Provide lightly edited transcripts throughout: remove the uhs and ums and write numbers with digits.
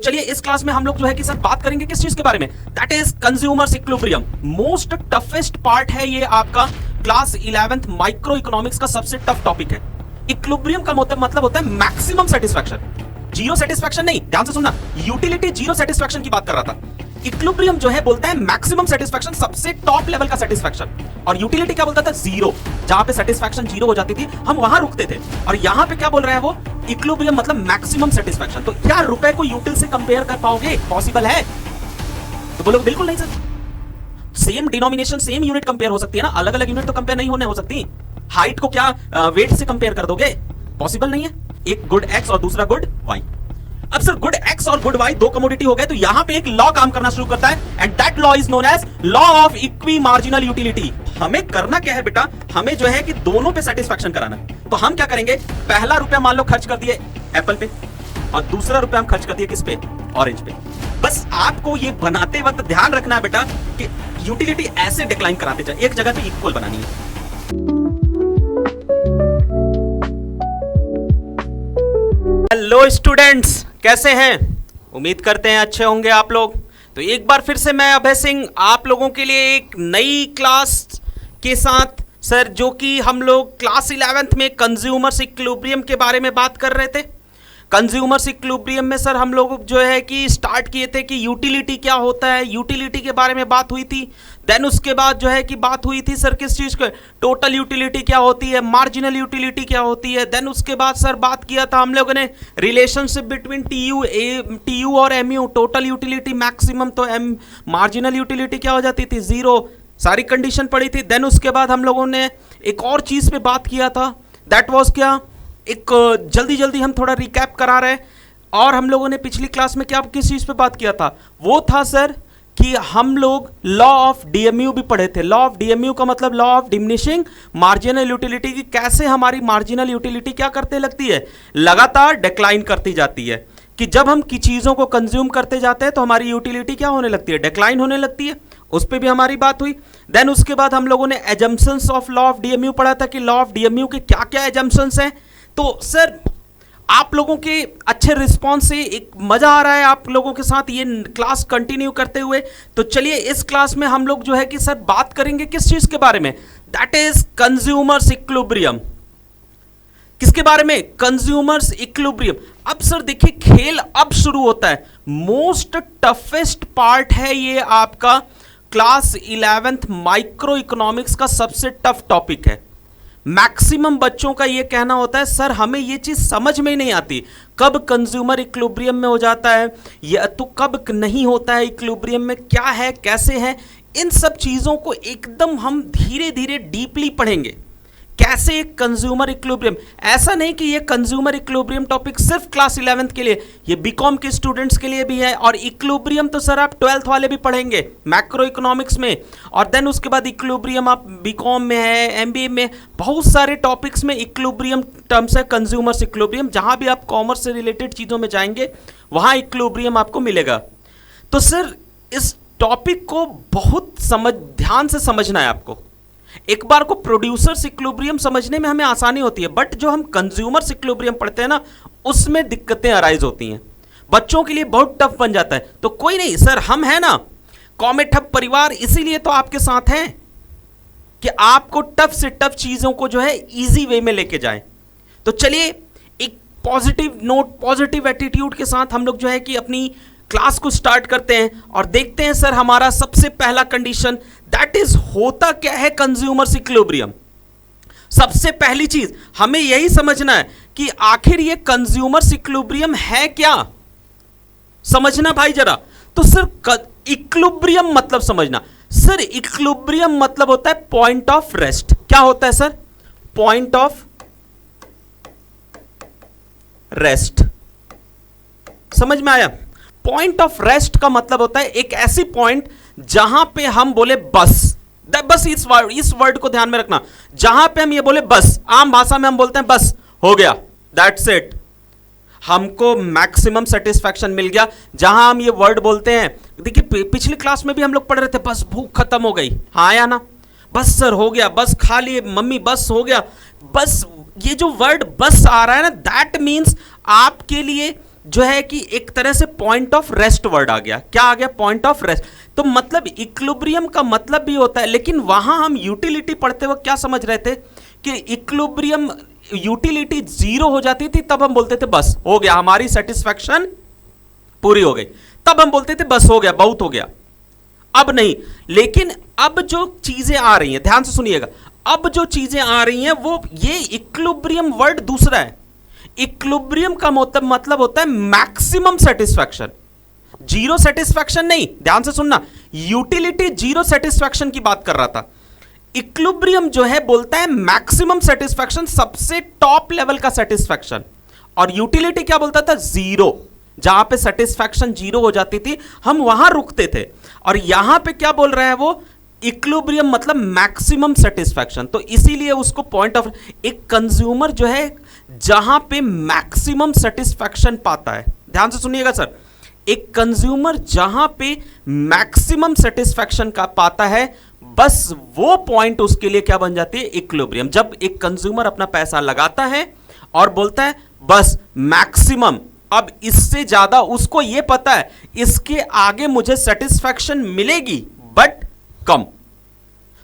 चलिए इस क्लास में हम लोग जो है कि सर बात करेंगे किस चीज के बारे में, that is consumers equilibrium. Most toughest part है ये आपका क्लास 11th माइक्रो इकोनॉमिक्स का सबसे टफ टॉपिक है। इक्विलिब्रियम का मतलब होता है मैक्सिमम सेटिस्फैक्शन, जीरो सेटिस्फैक्शन नहीं, ध्यान से सुनना, यूटिलिटी जीरो सेटिस्फैक्शन की बात कर रहा था। इक्विलिब्रियम जो है बोलता है मैक्सिमम सेटिस्फैक्शन, सबसे टॉप लेवल का सेटिस्फैक्शन, और यूटिलिटी क्या बोलता था, जीरो, जहां पे सेटिस्फैक्शन जीरो हो जाती थी हम वहां रुकते थे। और यहां पे क्या बोल रहा है वो, इक्विलिब्रियम मतलब मैक्सिमम सेटिस्फैक्शन। तो क्या रुपए को यूटिल से कंपेयर कर पाओगे, पॉसिबल है? तो बोलोगे बिल्कुल नहीं sir. Same denomination same unit compare हो सकती है ना, अलग अलग यूनिट तो कंपेयर नहीं होने हो सकती। हाइट को क्या वेट से कंपेयर कर दोगे, पॉसिबल नहीं है। एक गुड एक्स और दूसरा गुड वाई। अब सर गुड एक्स और गुड वाई दो कमोडिटी हो गए, तो यहां पे एक लॉ काम करना शुरू करता है, and that law is known as law of equi marginal utility. हमें करना क्या है बेटा, हमें जो है कि दोनों पे सेटिस्फैक्शन कराना। तो हम क्या करेंगे, पहला रुपया मान लो खर्च कर दिए एप्पल पे, और दूसरा रुपया हम खर्च कर दिए किस पे, ऑरेंज पे। बस आपको ये बनाते वक्त ध्यान रखना है बेटा कि यूटिलिटी ऐसे डिक्लाइन कराते जाए, एक जगह पे इक्वल बनानी है। हेलो स्टूडेंट्स, कैसे हैं? उम्मीद करते हैं अच्छे होंगे आप लोग। तो एक बार फिर से मैं अभय सिंह आप लोगों के लिए एक नई क्लास के साथ, सर जो कि हम लोग क्लास 11th में कंज्यूमर्स इक्विलिब्रियम के बारे में बात कर रहे थे। कंज्यूमर्स इक्विलिब्रियम में सर हम लोग जो है कि स्टार्ट किए थे कि यूटिलिटी क्या होता है, यूटिलिटी के बारे में बात हुई थी। देन उसके बाद जो है कि बात हुई थी सर किस चीज़ के, टोटल यूटिलिटी क्या होती है, मार्जिनल यूटिलिटी क्या होती है। देन उसके बाद सर बात किया था हम लोगों ने रिलेशनशिप बिटवीन टीयू और एमयू, टोटल यूटिलिटी मैक्सिमम, तो मार्जिनल यूटिलिटी क्या हो जाती थी, जीरो, सारी कंडीशन पड़ी थी। देन उसके बाद हम लोगों ने एक और चीज़ पे बात किया था, दैट वाज क्या, एक जल्दी जल्दी हम थोड़ा रिकैप करा रहे हैं। और हम लोगों ने पिछली क्लास में क्या किस चीज़ पे बात किया था, वो था सर कि हम लोग लॉ ऑफ डीएमयू भी पढ़े थे। लॉ ऑफ डीएमयू का मतलब law of diminishing marginal utility, की कैसे हमारी मार्जिनल यूटिलिटी क्या करते लगती है, लगातार डिक्लाइन करती जाती है। कि जब हम की चीज़ों को कंज्यूम करते जाते हैं तो हमारी यूटिलिटी क्या होने लगती है, डिक्लाइन होने लगती है। उस पर भी हमारी बात हुई। देन उसके बाद हम लोगों ने assumptions of law of DMU पढ़ा था कि लॉ ऑफ डीएमयू के क्या क्या एजम्पशंस हैं। तो सर आप लोगों के अच्छे रिस्पॉन्स से एक मज़ा आ रहा है आप लोगों के साथ ये क्लास कंटिन्यू करते हुए। तो चलिए इस क्लास में हम लोग जो है कि सर बात करेंगे किस चीज़ के बारे में, दैट इज कंज्यूमर्स इक्विलिब्रियम। किसके बारे में, कंज्यूमर्स इक्विलिब्रियम। अब सर देखिए खेल अब शुरू होता है। मोस्ट टफेस्ट पार्ट है ये आपका क्लास 11th माइक्रो इकोनॉमिक्स का सबसे टफ टॉपिक है। मैक्सिमम बच्चों का ये कहना होता है सर हमें ये चीज़ समझ में ही नहीं आती, कब कंज्यूमर इक्विलिब्रियम में हो जाता है या तो कब नहीं होता है, इक्विलिब्रियम में क्या है कैसे है। इन सब चीज़ों को एकदम हम धीरे धीरे डीपली पढ़ेंगे, कैसे एक कंज्यूमर इक्विलिब्रियम। ऐसा नहीं कि ये कंज्यूमर इक्विलिब्रियम टॉपिक सिर्फ क्लास 11th के लिए, ये बीकॉम के स्टूडेंट्स के लिए भी है। और इक्विलिब्रियम तो सर आप 12th वाले भी पढ़ेंगे मैक्रो इकोनॉमिक्स में। और देन उसके बाद इक्विलिब्रियम आप बीकॉम में है, एमबीए में, बहुत सारे टॉपिक्स में इक्विलिब्रियम टर्म्स है, कंज्यूमर्स इक्विलिब्रियम। जहाँ भी आप कॉमर्स से रिलेटेड चीज़ों में जाएंगे वहाँ इक्विलिब्रियम आपको मिलेगा। तो सर इस टॉपिक को बहुत ध्यान से समझना है आपको। एक बार को प्रोड्यूसर्स इक्विलिब्रियम समझने में हमें आसानी होती है, बट जो हम कंज्यूमर्स इक्विलिब्रियम पढ़ते हैं ना उसमें दिक्कतें अराइज होती हैं, बच्चों के लिए बहुत टफ बन जाता है। तो कोई नहीं सर, हम हैं ना कॉमेट हब परिवार, इसीलिए तो आपके साथ हैं कि आपको टफ से टफ चीज़ों को जो है इजी वे में लेके जाएं। तो चलिए एक पॉजिटिव नोट, पॉजिटिव एटीट्यूड के साथ हम लोग जो है कि अपनी क्लास को स्टार्ट करते हैं और देखते हैं सर हमारा सबसे पहला कंडीशन, दैट इज होता क्या है कंज्यूमर्स इक्विलिब्रियम। सबसे पहली चीज हमें यही समझना है कि आखिर ये कंज्यूमर्स इक्विलिब्रियम है क्या, समझना भाई जरा। तो सर इक्विलिब्रियम मतलब समझना, सर इक्विलिब्रियम मतलब होता है पॉइंट ऑफ रेस्ट। क्या होता है सर, पॉइंट ऑफ रेस्ट, समझ में आया। पॉइंट ऑफ रेस्ट का मतलब होता है एक ऐसी पॉइंट जहां पे हम बोले बस, बस इस वर्ड को ध्यान में रखना, जहां पे हम ये बोले बस, आम भाषा में हम बोलते हैं बस हो गया, दैट्स इट, हमको मैक्सिमम सेटिस्फैक्शन मिल गया। जहां हम ये वर्ड बोलते हैं, देखिए पिछली क्लास में भी हम लोग पढ़ रहे थे, बस भूख खत्म हो गई, हाँ आया ना, बस सर हो गया, बस खा लिए मम्मी, बस हो गया, बस। ये जो वर्ड बस आ रहा है ना, दैट मीन्स आपके लिए जो है कि एक तरह से पॉइंट ऑफ रेस्ट वर्ड आ गया। क्या आ गया? Point of rest. तो मतलब इक्विलिब्रियम का मतलब भी होता है, लेकिन वहां हम यूटिलिटी पढ़ते वक्त क्या समझ रहे थे कि इक्विलिब्रियम यूटिलिटी जीरो हो जाती थी, तब हम बोलते थे बस हो गया, हमारी सेटिस्फैक्शन पूरी हो गई, तब हम बोलते थे बस हो गया, बहुत हो गया। अब नहीं, लेकिन अब जो चीजें आ रही हैं, ध्यान से सुनिएगा, अब जो चीजें आ रही हैं वो ये इक्विलिब्रियम वर्ड दूसरा है। इक्विलिब्रियम का मतलब होता है मैक्सिमम सेटिस्फैक्शन, जीरो सेटिस्फैक्शन नहीं। ध्यान से सुनना, यूटिलिटी जीरो सेटिस्फैक्शन की बात कर रहा था। इक्विलिब्रियम जो है बोलता है मैक्सिमम सेटिस्फैक्शन, सबसे टॉप लेवल का सेटिस्फैक्शन। और यूटिलिटी क्या बोलता था? जीरो, जहां पे सेटिस्फैक्शन जीरो हो जाती थी हम वहां रुकते थे। और यहां पे क्या बोल रहा है वो? इक्विलिब्रियम मतलब मैक्सिमम सेटिस्फैक्शन। तो इसीलिए उसको पॉइंट ऑफ, एक कंज्यूमर जो है जहां पे मैक्सिमम सेटिस्फैक्शन पाता है, ध्यान से सुनिएगा सर, एक कंज्यूमर जहां पे मैक्सिमम सेटिस्फैक्शन का पाता है, बस वो पॉइंट उसके लिए क्या बन जाती है? इक्विलिब्रियम। जब एक कंज्यूमर अपना पैसा लगाता है और बोलता है बस मैक्सिमम, अब इससे ज्यादा उसको ये पता है इसके आगे मुझे सेटिस्फैक्शन मिलेगी बट कम,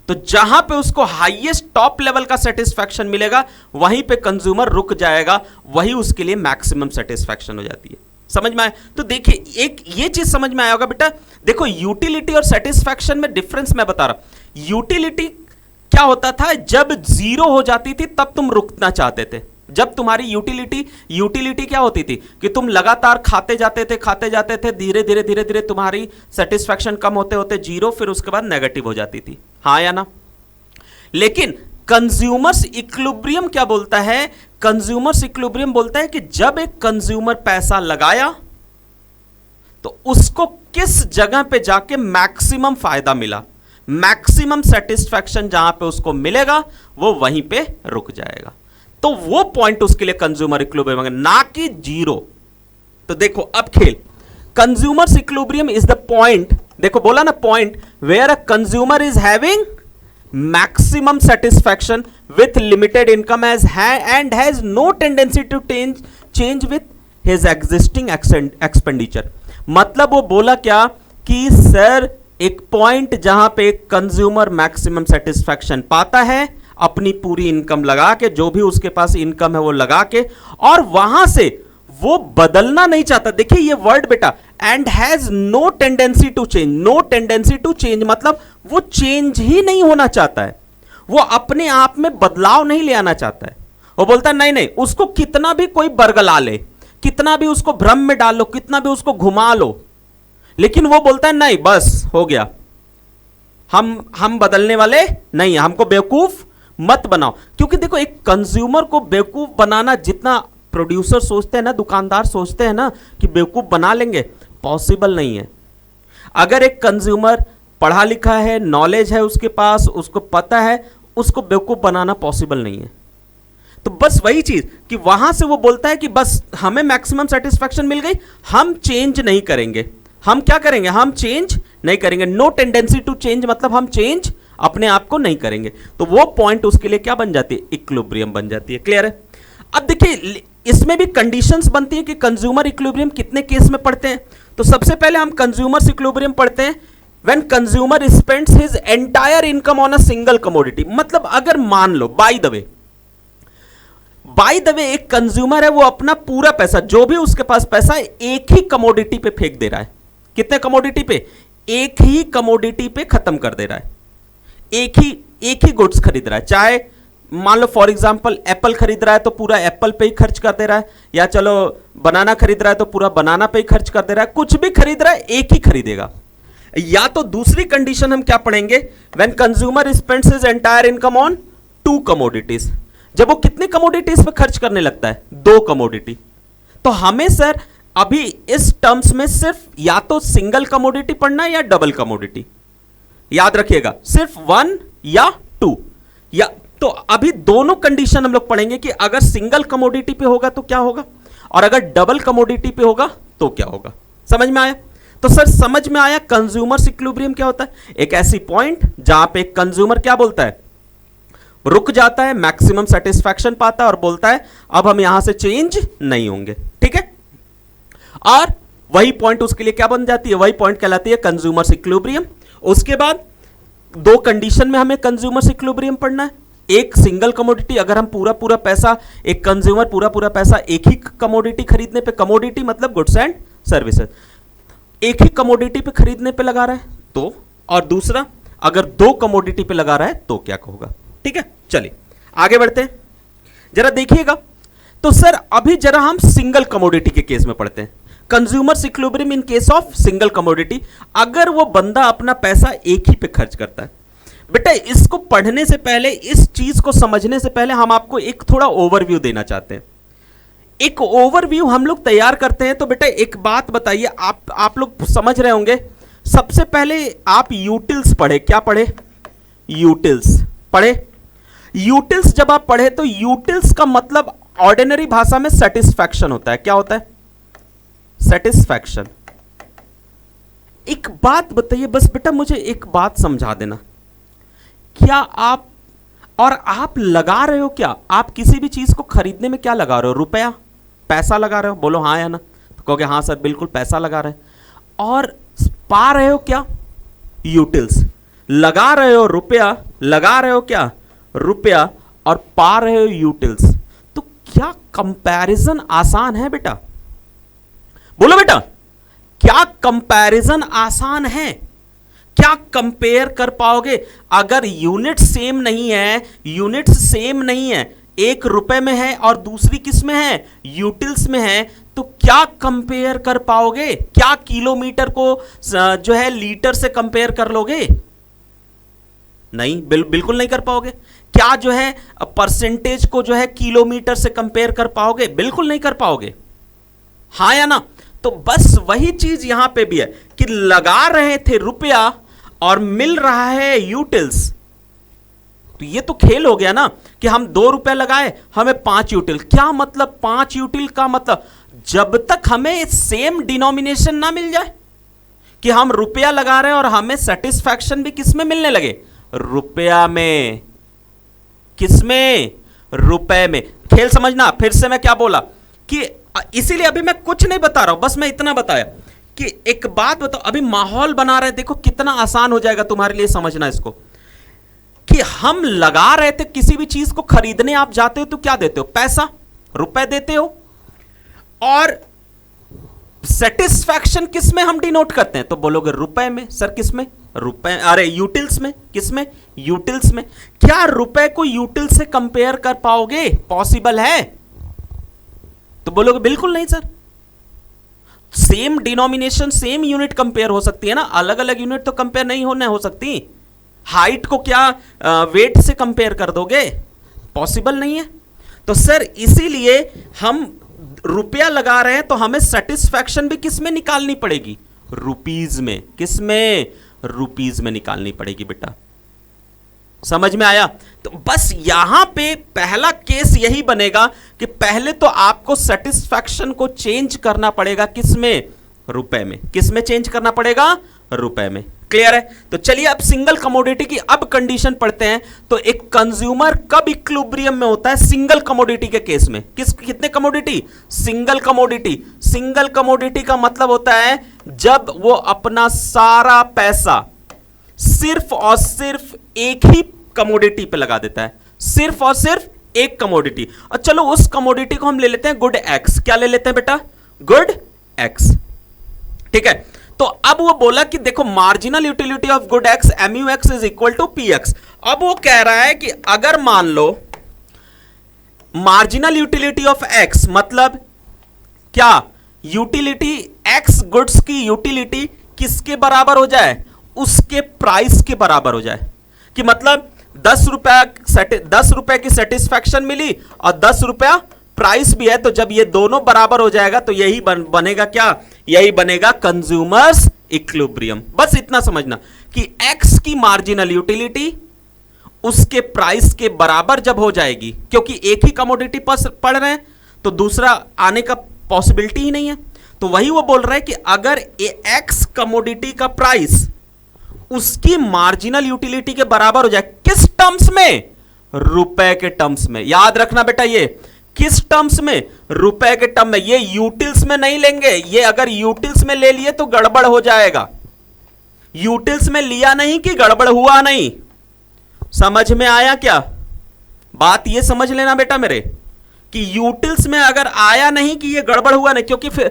तो जहां पे उसको हाईएस्ट टॉप लेवल का सेटिस्फैक्शन मिलेगा वहीं पे कंज्यूमर रुक जाएगा, वही उसके लिए मैक्सिमम सेटिस्फैक्शन हो जाती है। समझ में आया? तो देखिए एक ये चीज समझ में आया होगा बेटा। देखो यूटिलिटी और सेटिस्फैक्शन में डिफरेंस मैं बता रहा। यूटिलिटी क्या होता था? जब जीरो हो जाती थी तब तुम रुकना चाहते थे। जब तुम्हारी यूटिलिटी क्या होती थी कि तुम लगातार खाते जाते थे, धीरे धीरे तुम्हारी सेटिस्फैक्शन कम होते होते जीरो, फिर उसके बाद नेगेटिव हो जाती थी। हाँ या ना? लेकिन कंज्यूमर्स इक्विलिब्रियम क्या बोलता है? कंज्यूमर्स इक्विलिब्रियम बोलता है कि जब एक कंज्यूमर पैसा लगाया तो उसको किस जगह पे जाके मैक्सिमम फायदा मिला, मैक्सिमम सेटिस्फैक्शन जहां पे उसको मिलेगा वो वहीं पे रुक जाएगा। तो वो पॉइंट उसके लिए कंज्यूमर इक्विलिब्रियम है, ना कि जीरो। तो देखो अब खेल, consumers equilibrium is the point, देखो बोला ना point, where a consumer is having maximum satisfaction with limited income and has no tendency to change with his existing expenditure. मतलब वो बोला क्या कि सर एक पॉइंट जहां पे कंज्यूमर मैक्सिमम सेटिस्फैक्शन पाता है अपनी पूरी इनकम लगा के, जो भी उसके पास इनकम है वो लगा के, और वहां से वो बदलना नहीं चाहता। देखिए ये वर्ड बेटा, and has no tendency to change. No tendency to change मतलब वो चेंज ही नहीं होना चाहता है, वो अपने आप में बदलाव नहीं ले आना चाहता है। वो बोलता है नहीं, उसको कितना भी कोई बरगला ले, कितना भी उसको भ्रम में डाल लो, कितना भी उसको घुमा लो, लेकिन वो बोलता है नहीं बस हो गया, हम बदलने वाले नहीं, हमको बेवकूफ मत बनाओ। क्योंकि देखो एक कंज्यूमर को बेवकूफ बनाना, जितना प्रोड्यूसर सोचते हैं ना, दुकानदार सोचते हैं ना कि बेवकूफ बना लेंगे, पॉसिबल नहीं है। अगर एक कंज्यूमर पढ़ा लिखा है, नॉलेज है उसके पास, उसको पता है, उसको बेवकूफ बनाना पॉसिबल नहीं है। तो बस वही चीज कि वहां से वो बोलता है कि बस हमें मैक्सिमम सेटिस्फैक्शन मिल गई, हम चेंज नहीं करेंगे। हम क्या करेंगे? हम चेंज नहीं करेंगे। नो टेंडेंसी टू चेंज मतलब हम चेंज अपने आप को नहीं करेंगे। तो वो पॉइंट उसके लिए क्या बन जाती है? इक्विलिब्रियम बन जाती है। क्लियर है? अब देखिए इसमें भी कंडीशंस बनती है कि कंज्यूमर इक्विलिब्रियम कितने केस में पढ़ते हैं। तो सबसे पहले हम कंज्यूमर इक्विलिब्रियम पढ़ते हैं when consumer spends his entire income on a single commodity. मतलब अगर मान लो बाय द वे एक कंज्यूमर है, वो अपना पूरा पैसा, जो भी उसके पास पैसा है, एक ही कमोडिटी पे फेंक दे रहा है। कितने कमोडिटी पे? एक ही कमोडिटी पे खत्म कर दे रहा है। एक ही गुड्स खरीद रहा है। चाहे मान लो फॉर एग्जांपल एप्पल खरीद रहा है तो पूरा एप्पल पे ही खर्च कर दे रहा है, या चलो बनाना खरीद रहा है तो पूरा बनाना पे ही खर्च कर दे रहा है। कुछ भी खरीद रहा है एक ही खरीदेगा। या तो दूसरी कंडीशन हम क्या पढ़ेंगे? When consumer spends his entire income on to commodities. जब वो कितनी कमोडिटीज पे खर्च करने लगता है? दो कमोडिटी। तो हमें सर अभी इस टर्म्स में सिर्फ या तो सिंगल कमोडिटी पढ़ना है या डबल कमोडिटी। याद रखिएगा, सिर्फ वन या टू। या तो अभी दोनों कंडीशन हम लोग पढ़ेंगे कि अगर सिंगल कमोडिटी पे होगा तो क्या होगा, और अगर डबल कमोडिटी पे होगा तो क्या होगा। समझ में आया? तो सर समझ में आया कंज्यूमर इक्विलिब्रियम क्या होता है? एक ऐसी पॉइंट जहां पे कंज्यूमर क्या बोलता है? रुक जाता है, मैक्सिमम सेटिस्फैक्शन पाता है और बोलता है अब हम यहां से चेंज नहीं होंगे। ठीक है? और वही पॉइंट उसके लिए क्या बन जाती है, वही पॉइंट कहलाती है कंज्यूमर्स इक्विलिब्रियम। उसके बाद दो कंडीशन में हमें कंज्यूमर्स इक्विलिब्रियम पढ़ना है। एक सिंगल कमोडिटी, अगर हम पूरा पूरा पैसा, एक कंज्यूमर पूरा पूरा पैसा एक ही कमोडिटी खरीदने पे, कमोडिटी मतलब गुड्स एंड सर्विसेज, एक ही कमोडिटी पे खरीदने पे लगा रहा है तो, और दूसरा अगर दो कमोडिटी पे लगा रहा है तो क्या होगा। ठीक है, चलिए आगे बढ़ते हैं, जरा देखिएगा। तो सर अभी जरा हम सिंगल कमोडिटी के केस में पढ़ते हैं, consumers equilibrium in case of single commodity. अगर वो बंदा अपना पैसा एक ही पे खर्च करता है, बेटा इसको पढ़ने से पहले, इस चीज को समझने से पहले हम आपको एक थोड़ा ओवरव्यू देना चाहते हैं। एक ओवरव्यू हम लोग तैयार करते हैं तो बेटा एक बात बताइए, आप लोग समझ रहे होंगे। सबसे पहले आप यूटिल्स पढ़े, क्या पढ़े, यूटिल्स पढ़े। यूटिल्स जब आप पढ़े तो यूटिल्स का मतलब ऑर्डिनरी भाषा में सेटिस्फैक्शन होता है। क्या होता है, सेटिस्फैक्शन। एक बात बताइए बस बेटा, मुझे एक बात समझा देना, क्या आप लगा रहे हो क्या, आप किसी भी चीज को खरीदने में क्या लगा रहे हो, रुपया, पैसा लगा रहे हो, बोलो हाँ या ना, तो कहोगे हाँ सर बिल्कुल पैसा लगा रहे हैं। और पा रहे हो क्या, यूटिल्स। लगा रहे हो रुपया, लगा रहे हो क्या, रुपया, और पा रहे हो यूटिल्स। तो क्या कंपैरिजन आसान है बेटा, बोलो बेटा, क्या कंपैरिजन आसान है, क्या कंपेयर कर पाओगे। अगर यूनिट सेम नहीं है, यूनिट्स सेम नहीं है, एक रुपए में है और दूसरी किस में है, यूटिल्स में है, तो क्या कंपेयर कर पाओगे, क्या किलोमीटर को जो है लीटर से कंपेयर कर लोगे, नहीं, बिल्कुल नहीं कर पाओगे। क्या जो है परसेंटेज को जो है किलोमीटर से कंपेयर कर पाओगे, बिल्कुल नहीं कर पाओगे, हाँ या ना। तो बस वही चीज यहां पे भी है कि लगा रहे थे रुपया और मिल रहा है यूटिल्स। तो ये तो खेल हो गया ना कि हम 2 रुपए लगाए, हमें 5 यूटिल। क्या मतलब 5 यूटिल का मतलब, जब तक हमें सेम डिनोमिनेशन ना मिल जाए कि हम रुपया लगा रहे हैं और हमें सेटिस्फैक्शन भी किस में मिलने लगे, रुपया में, किसमें, रुपए में। खेल समझना, फिर से मैं क्या बोला कि इसीलिए अभी मैं कुछ नहीं बता रहा हूं, बस मैं इतना बताया कि एक बात बताओ, अभी माहौल बना रहे, देखो कितना आसान हो जाएगा तुम्हारे लिए समझना इसको, कि हम लगा रहे थे किसी भी चीज को खरीदने, आप जाते हो तो क्या देते हो, पैसा, रुपए देते हो। और सेटिस्फैक्शन किस में हम डिनोट करते हैं, तो बोलोगे रुपए में। सर किस में, रुपए, अरे यूटिल्स में, किस में, यूटिल्स में। क्या रुपए को यूटिल से कंपेयर कर पाओगे, पॉसिबल है, तो बोलोगे बिल्कुल नहीं sir. Same denomination, same unit compare हो सकती है ना, अलग अलग यूनिट तो कंपेयर नहीं होने हो सकती। हाइट को क्या वेट से कंपेयर कर दोगे, पॉसिबल नहीं है। तो सर इसीलिए हम रुपया लगा रहे हैं तो हमें सेटिस्फैक्शन भी किस में निकालनी पड़ेगी, रुपीज में। किस में, रुपीज में निकालनी पड़ेगी बेटा, समझ में आया। तो बस यहां पे पहला केस यही बनेगा कि पहले तो आपको सेटिस्फैक्शन को चेंज करना पड़ेगा, किस में, रुपए में। किस में चेंज करना पड़ेगा, रुपए में। क्लियर है। तो चलिए अब सिंगल कमोडिटी की अब कंडीशन पढ़ते हैं। तो एक कंज्यूमर कब इक्विलिब्रियम में होता है, सिंगल कमोडिटी के केस में। कितने commodity, single commodity. Single commodity का मतलब होता है जब वो अपना सारा पैसा सिर्फ और सिर्फ एक ही कमोडिटी पे लगा देता है, सिर्फ और सिर्फ एक कमोडिटी। और चलो उस कमोडिटी को हम ले लेते हैं गुड एक्स। क्या ले लेते हैं बेटा, गुड एक्स। ठीक है। तो अब वो बोला कि देखो marginal utility of good X MU X is equal to P X. अब वो कह रहा है कि अगर मान लो मार्जिनल यूटिलिटी ऑफ एक्स मतलब क्या, यूटिलिटी एक्स गुड्स की यूटिलिटी किसके बराबर हो जाए, उसके प्राइस के बराबर हो जाए। कि मतलब 10 रुपए की सेटिस्फैक्शन मिली और 10 रुपया प्राइस भी है, तो जब ये दोनों बराबर हो जाएगा तो यही बनेगा क्या, यही बनेगा कंज्यूमर्स इक्विलिब्रियम। बस इतना समझना कि एक्स की मार्जिनल यूटिलिटी उसके प्राइस के बराबर जब हो जाएगी, क्योंकि एक ही कमोडिटी पर पढ़ रहे हैं तो दूसरा आने का पॉसिबिलिटी ही नहीं है। तो वही वो बोल रहा है कि अगर एक्स कमोडिटी का प्राइस उसकी मार्जिनल यूटिलिटी के बराबर हो जाए, किस टर्म्स में, रुपए के टर्म्स में। याद रखना बेटा, ये किस टर्म्स में? रुपए के टर्म में। ये यूटिल्स में नहीं लेंगे, ये अगर यूटिल्स में ले लिए तो गड़बड़ हो जाएगा। यूटिल्स में लिया नहीं कि गड़बड़ हुआ नहीं। समझ में आया क्या बात? ये समझ लेना बेटा मेरे कि यूटिल्स में अगर आया नहीं कि ये गड़बड़ हुआ नहीं, क्योंकि फिर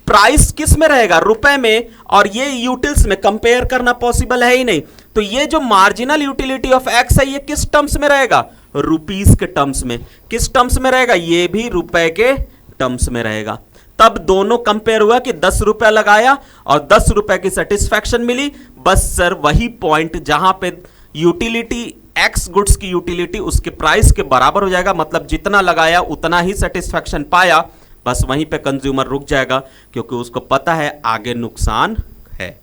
प्राइस किस में रहेगा? रुपए में, और ये यूटिल्स में कंपेयर करना पॉसिबल है ही नहीं। तो ये जो मार्जिनल यूटिलिटी ऑफ एक्स है ये किस टर्म्स में रहेगा? रुपीस के टर्म्स में। किस टर्म्स में रहेगा? ये भी रुपए के टर्म्स में रहेगा। तब दोनों कंपेयर हुआ कि 10 रुपए लगाया और 10 रुपए की सेटिस्फैक्शन मिली। बस सर वही पॉइंट जहां पे यूटिलिटी एक्स गुड्स की यूटिलिटी उसके प्राइस के बराबर हो जाएगा, मतलब जितना लगाया उतना ही सेटिस्फैक्शन पाया। बस वहीं पे कंज्यूमर रुक जाएगा, क्योंकि उसको पता है आगे नुकसान है।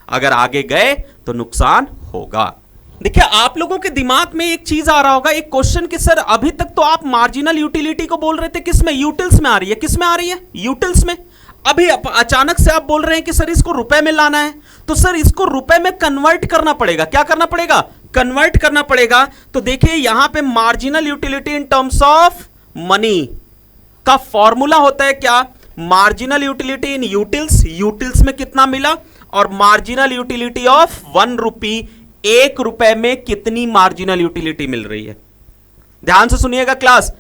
अगर आगे गए तो नुकसान होगा। देखिए आप लोगों के दिमाग में एक चीज आ रहा होगा, एक क्वेश्चन कि सर अभी तक तो आप मार्जिनल यूटिलिटी को बोल रहे थे किस में? यूटिल्स में आ रही है। किस में आ रही है? यूटिल्स में। अभी अचानक से आप बोल रहे हैं कि सर इसको रुपए में लाना है, तो सर इसको रुपए में कन्वर्ट करना पड़ेगा। क्या करना पड़ेगा? कन्वर्ट करना पड़ेगा। तो देखिए यहां पे marginal utility in terms of money का फॉर्मूला होता है क्या? Marginal utility in utils, utils में कितना मिला, और मार्जिनल यूटिलिटी ऑफ 1 रुपी, 1 रुपए में कितनी मार्जिनल यूटिलिटी मिल रही है। ध्यान से सुनिएगा क्लास।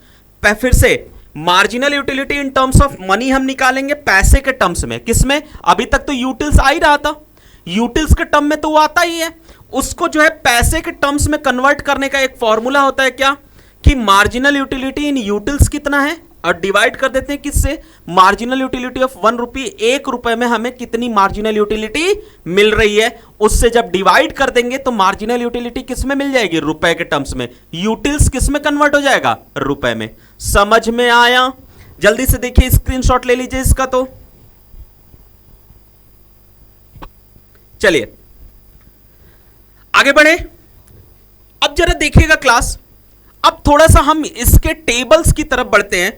फिर से marginal utility in terms of money हम निकालेंगे पैसे के टर्म्स में। किसमें? अभी तक तो यूटिल्स आ ही रहा था, यूटिल्स के टर्म में तो वो आता ही है। उसको जो है पैसे के टर्म्स में कन्वर्ट करने का एक फॉर्मूला होता है क्या? कि मार्जिनल यूटिलिटी इन यूटिल्स कितना है और डिवाइड कर देते हैं किससे? मार्जिनल यूटिलिटी ऑफ 1 रुपी, 1 रुपए में हमें कितनी मार्जिनल यूटिलिटी मिल रही है, उससे जब डिवाइड कर देंगे तो मार्जिनल यूटिलिटी किस में मिल जाएगी? रुपए के टर्म्स में। यूटिल्स किस में कन्वर्ट हो जाएगा? रुपए में। समझ में आया? जल्दी से देखिए, स्क्रीनशॉट ले लीजिए इसका। तो चलिए आगे बढ़े। अब जरा देखिएगा क्लास, अब थोड़ा सा हम इसके टेबल्स की तरफ बढ़ते हैं।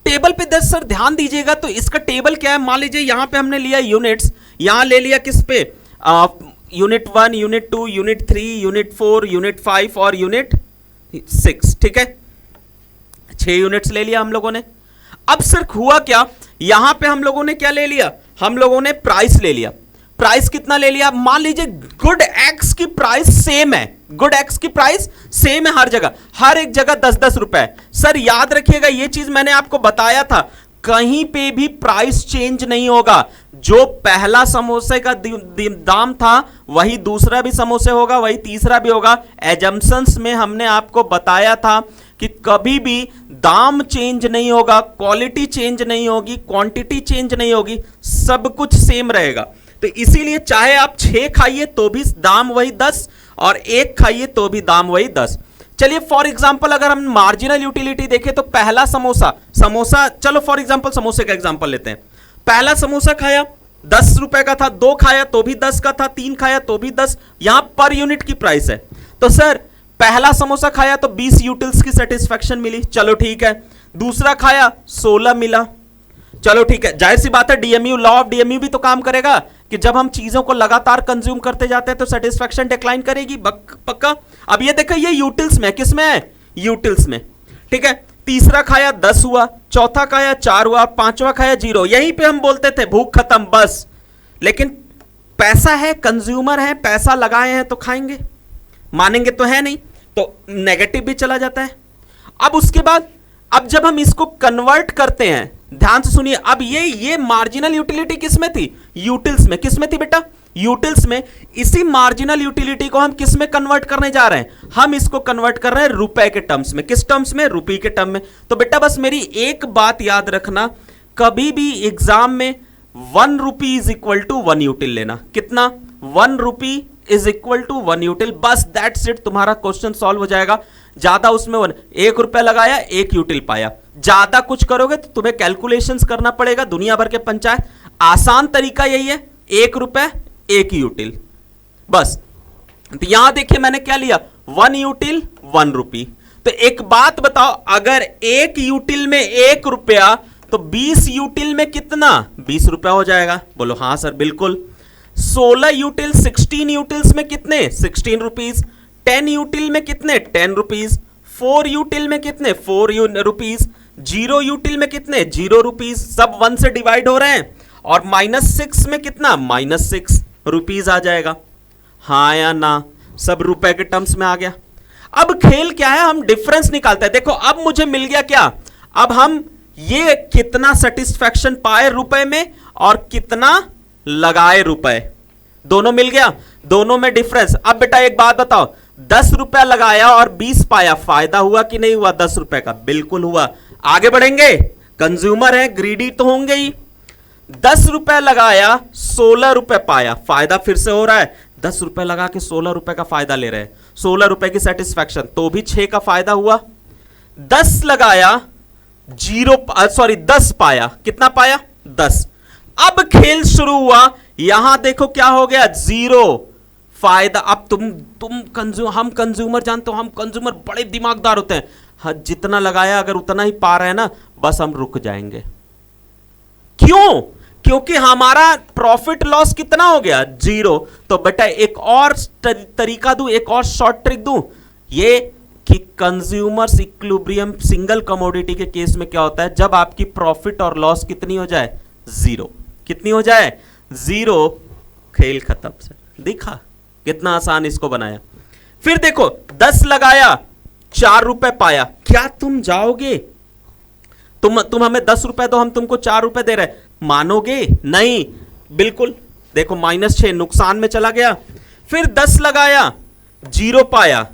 टेबल पे दस सर ध्यान दीजिएगा। तो इसका टेबल क्या है? मान लीजिए यहां पे हमने लिया यूनिट्स, यहां ले लिया किस पे? Unit 1, unit 2, unit 3, unit 4, unit 5 और यूनिट 6। ठीक है, 6 यूनिट्स ले लिया हम लोगों ने। अब सर हुआ क्या? यहां पे हम लोगों ने क्या ले लिया? हम लोगों ने प्राइस ले लिया। प्राइस कितना ले लिया? मान लीजिए गुड एक्स की प्राइस सेम है, गुड एक्स की प्राइस सेम है हर जगह, हर एक जगह 10-10 रुपए। सर याद रखिएगा ये चीज मैंने आपको बताया था, कहीं पे भी प्राइस चेंज नहीं होगा। जो पहला समोसे का दाम था वही दूसरा भी समोसे होगा, वही तीसरा भी होगा। एजम्पशंस में हमने आपको बताया था कि कभी भी दाम चेंज नहीं होगा, क्वालिटी चेंज नहीं होगी, क्वांटिटी चेंज नहीं होगी, सब कुछ सेम रहेगा। तो इसीलिए चाहे आप 6 खाइए तो भी दाम वही 10 और 1 खाइए तो भी दाम वही 10। चलिए फॉर एग्जांपल अगर हम मार्जिनल यूटिलिटी देखें तो पहला समोसा चलो फॉर एग्जांपल समोसे का एग्जांपल लेते हैं। पहला समोसा खाया 10 रुपए का था, 2 खाया तो भी 10 का था, 3 खाया तो भी 10। यहां पर यूनिट की प्राइस है। तो सर पहला समोसा खाया तो 20 यूटिल्स की सेटिस्फैक्शन मिली, चलो ठीक है। दूसरा खाया 16 मिला, चलो ठीक है। जाहिर सी बात है डीएमयू, लॉ ऑफ डीएमयू भी तो काम करेगा कि जब हम चीजों को लगातार कंज्यूम करते जाते हैं तो सेटिस्फैक्शन डिक्लाइन करेगी, पक्का। अब ये देखो ये यूटिल्स में, किस में है? यूटिल्स में। ठीक है, तीसरा खाया 10 हुआ, चौथा खाया 4 हुआ, पांचवा खाया 0। यहीं पे हम बोलते थे भूख खत्म बस। लेकिन पैसा है, कंज्यूमर है, पैसा लगाए हैं तो खाएंगे, मानेंगे तो है नहीं, तो नेगेटिव भी चला जाता है। अब उसके बाद अब जब हम इसको कन्वर्ट करते हैं, ध्यान से सुनिए, अब ये मार्जिनल यूटिलिटी किस में थी? यूटिल्स में। किस में थी बेटा? यूटिल्स में। इसी मार्जिनल यूटिलिटी को हम किस में कन्वर्ट करने जा रहे हैं? हम इसको कन्वर्ट कर रहे हैं रुपए के टर्म्स में। किस टर्म्स में? रुपये के टर्म में। तो बेटा बस मेरी एक बात याद रखना, कभी भी एग्जाम में 1 rupee is equal to 1 util लेना। कितना? 1 rupee is equal to 1 util, बस दैट्स इट, तुम्हारा क्वेश्चन सॉल्व हो जाएगा। ज्यादा उसमें 1 रुपया लगाया 1 यूटिल पाया, ज्यादा कुछ करोगे तो तुम्हें कैलकुलेशंस करना पड़ेगा, दुनिया भर के पंचायत। आसान तरीका यही है, 1 रुपया 1 यूटिल बस। तो यहां देखिए मैंने क्या लिया? 1 यूटिल 1 रुपी। तो एक बात बताओ, अगर 1 यूटिल में 1 रुपया तो 20 यूटिल में कितना? 20 रुपया हो जाएगा। बोलो हाँ सर बिल्कुल। 16 यूटिल 16 यूटिल्स में कितने? 16 रुपीज। 10 यूटिल में कितने? 10 रुपीज। 4 यूटिल में कितने? 4 रुपीज। जीरो यूटिल में कितने, 0 रुपीज, सब 1 से डिवाइड हो रहे हैं, और -6 में कितना, -6 रुपीज आ जाएगा। हाँ या ना, सब रुपए के टर्म्स में आ गया। अब खेल क्या है, हम डिफरेंस निकालते हैं। देखो अब मुझे मिल गया क्या, अब हम ये कितना सेटिस्फैक्शन पाए रुपए में और कितना लगाए रुपए, दोनों मिल गया, दोनों में डिफरेंस। अब बेटा एक बात बताओ, 10 रुपया लगाया और 20 पाया, फायदा हुआ कि नहीं हुआ 10 रुपए का, बिल्कुल हुआ। आगे बढ़ेंगे, कंज्यूमर है, ग्रीडी तो होंगे ही। 10 रुपए लगाया, 16 रुपए पाया, फायदा फिर से हो रहा है। 10 रुपए लगा के 16 रुपए का फायदा ले रहे हैं, 16 रुपए की सेटिस्फैक्शन, तो भी 6 का फायदा हुआ। 10 लगाया, 10 पाया, कितना पाया, 10। अब खेल शुरू हुआ, यहां देखो क्या हो गया, 0 फायदा। अब हम कंज्यूमर जानते हो, हम कंज्यूमर बड़े दिमागदार होते हैं। हाँ, जितना लगाया अगर उतना ही पा रहे हैं ना, बस हम रुक जाएंगे। क्यों, क्योंकि हमारा प्रॉफिट लॉस कितना हो गया, 0। तो बेटा एक और तरीका दूं, एक और शॉर्ट ट्रिक दूं, ये कि कंज्यूमर्स इक्विलिब्रियम सिंगल कमोडिटी के केस में क्या होता है, जब आपकी प्रॉफिट और लॉस कितनी हो जाए, 0। कितनी हो जाए, 0, खेल खत्म। से देखा कितना आसान इसको बनाया। फिर देखो 10 लगाया, 4 रुपए पाया, क्या तुम जाओगे, तुम हमें 10 रुपए दो, हम तुमको 4 रुपए दे रहे, मानोगे नहीं, बिल्कुल। देखो -6 नुकसान में चला गया। फिर 10 लगाया, 0 पाया,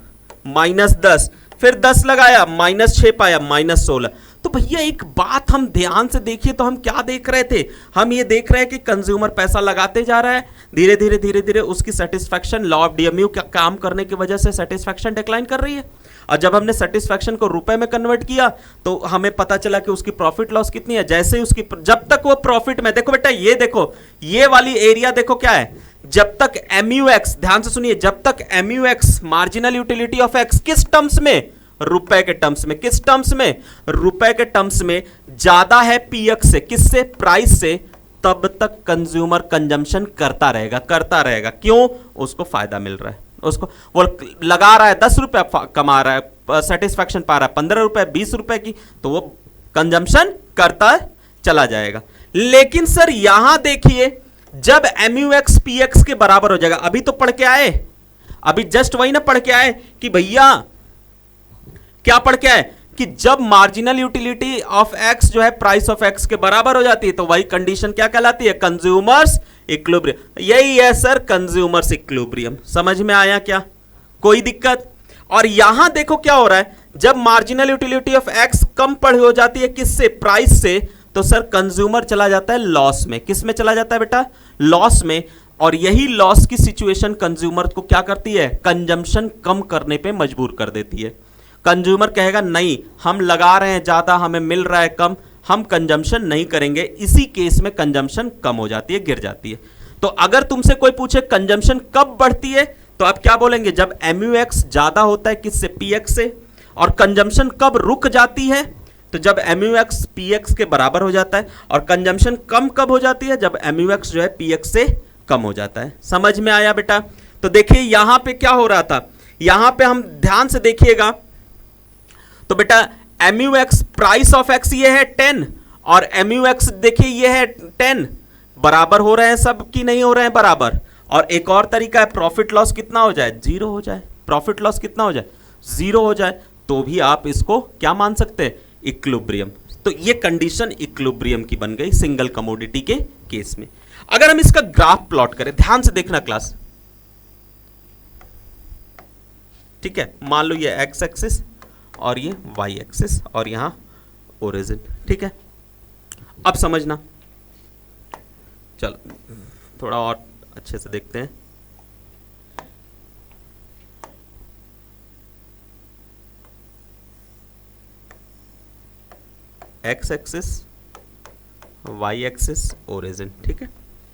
-10, फिर 10 लगाया, -6 पाया, -16। तो भैया एक बात हम ध्यान से देखिए, तो हम क्या देख रहे थे, हम ये देख रहे हैं कि कंज्यूमर पैसा लगाते जा रहा है, धीरे धीरे धीरे धीरे उसकी सेटिस्फैक्शन, लॉ ऑफ डीएमयू का काम करने की वजह से सेटिस्फैक्शन डिक्लाइन कर रही है। और जब हमने सेटिस्फैक्शन को रुपए में कन्वर्ट किया तो हमें पता चला कि उसकी प्रॉफिट लॉस कितनी है। जैसे ही उसकी, जब तक वो प्रॉफिट में, देखो बेटा ये देखो, ये वाली एरिया देखो क्या है, जब तक MUX, ध्यान से सुनिए, जब तक MUX marginal utility of x किस टर्म्स में, रुपए के टर्म्स में, किस टर्म्स में, रुपए के टर्म्स में ज्यादा है PX से, किससे, प्राइस से, तब तक कंज्यूमर कंजम्पशन करता रहेगा। क्यों, उसको फायदा मिल रहा है, उसको वो लगा रहा है 10 रुपए, कमा रहा है, सेटिस्फैक्शन पा रहा है 15 रुपए, 20 रुपए की, तो वो कंजम्पशन करता चला जाएगा। लेकिन सर यहां देखिए, जब MUX PX के बराबर हो जाएगा, अभी तो पढ़ के आए, अभी जस्ट वही ना पढ़ के आए कि भैया क्या पढ़ के आए, कि जब मार्जिनल यूटिलिटी ऑफ एक्स जो है प्राइस ऑफ एक्स के बराबर हो जाती है, तो वही कंडीशन क्या कहलाती है, कंज्यूमर्स इक्विलिब्रियम। यही है सर कंज्यूमर्स इक्विलिब्रियम। समझ में आया क्या, कोई दिक्कत। और यहां देखो क्या हो रहा है, जब मार्जिनल यूटिलिटी ऑफ एक्स कम पड़ हो जाती है किससे, प्राइस से, तो सर कंज्यूमर चला जाता है लॉस में। किस में चला जाता है बेटा, लॉस में। और यही लॉस की सिचुएशन कंज्यूमर को क्या करती है, कंजम्पशन कम करने पे मजबूर कर देती है। कंज्यूमर कहेगा नहीं, हम लगा रहे हैं ज्यादा, हमें मिल रहा है कम, हम कंजम्पशन नहीं करेंगे। इसी केस में कंजम्पशन कम हो जाती है, गिर जाती है। तो अगर तुमसे कोई पूछे कंजम्पशन कब बढ़ती है, तो आप क्या बोलेंगे, जब MUX ज्यादा होता है किससे, PX से। और कंजम्पशन कब रुक जाती है, तो जब MUX PX के बराबर हो जाता है। और कंजम्पशन कम कब हो जाती है, जब MUX जो है PX से कम हो जाता है। समझ में आया बेटा। तो देखिए यहां पे क्या हो रहा था, यहां पे हम ध्यान से देखिएगा, तो बेटा MUX प्राइस ऑफ एक्स ये है 10, और MUX देखिए ये है 10, बराबर हो रहे हैं सब कि नहीं हो रहे हैं, बराबर। और एक और तरीका है, प्रॉफिट लॉस कितना हो जाए, 0 हो जाए, प्रॉफिट लॉस कितना हो जाए, 0 हो जाए, तो भी आप इसको क्या मान सकते हैं, इक्विलिब्रियम। तो ये कंडीशन इक्विलिब्रियम की बन गई सिंगल कमोडिटी के केस में। अगर हम इसका ग्राफ प्लॉट करें, ध्यान से देखना क्लास, ठीक है, मान लो ये एक्स एक्सिस और ये वाई एक्सिस और यहां ओरिजिन, ठीक है। अब समझना, चलो थोड़ा और अच्छे से देखते हैं। X axis, Y axis, origin, ठीक है।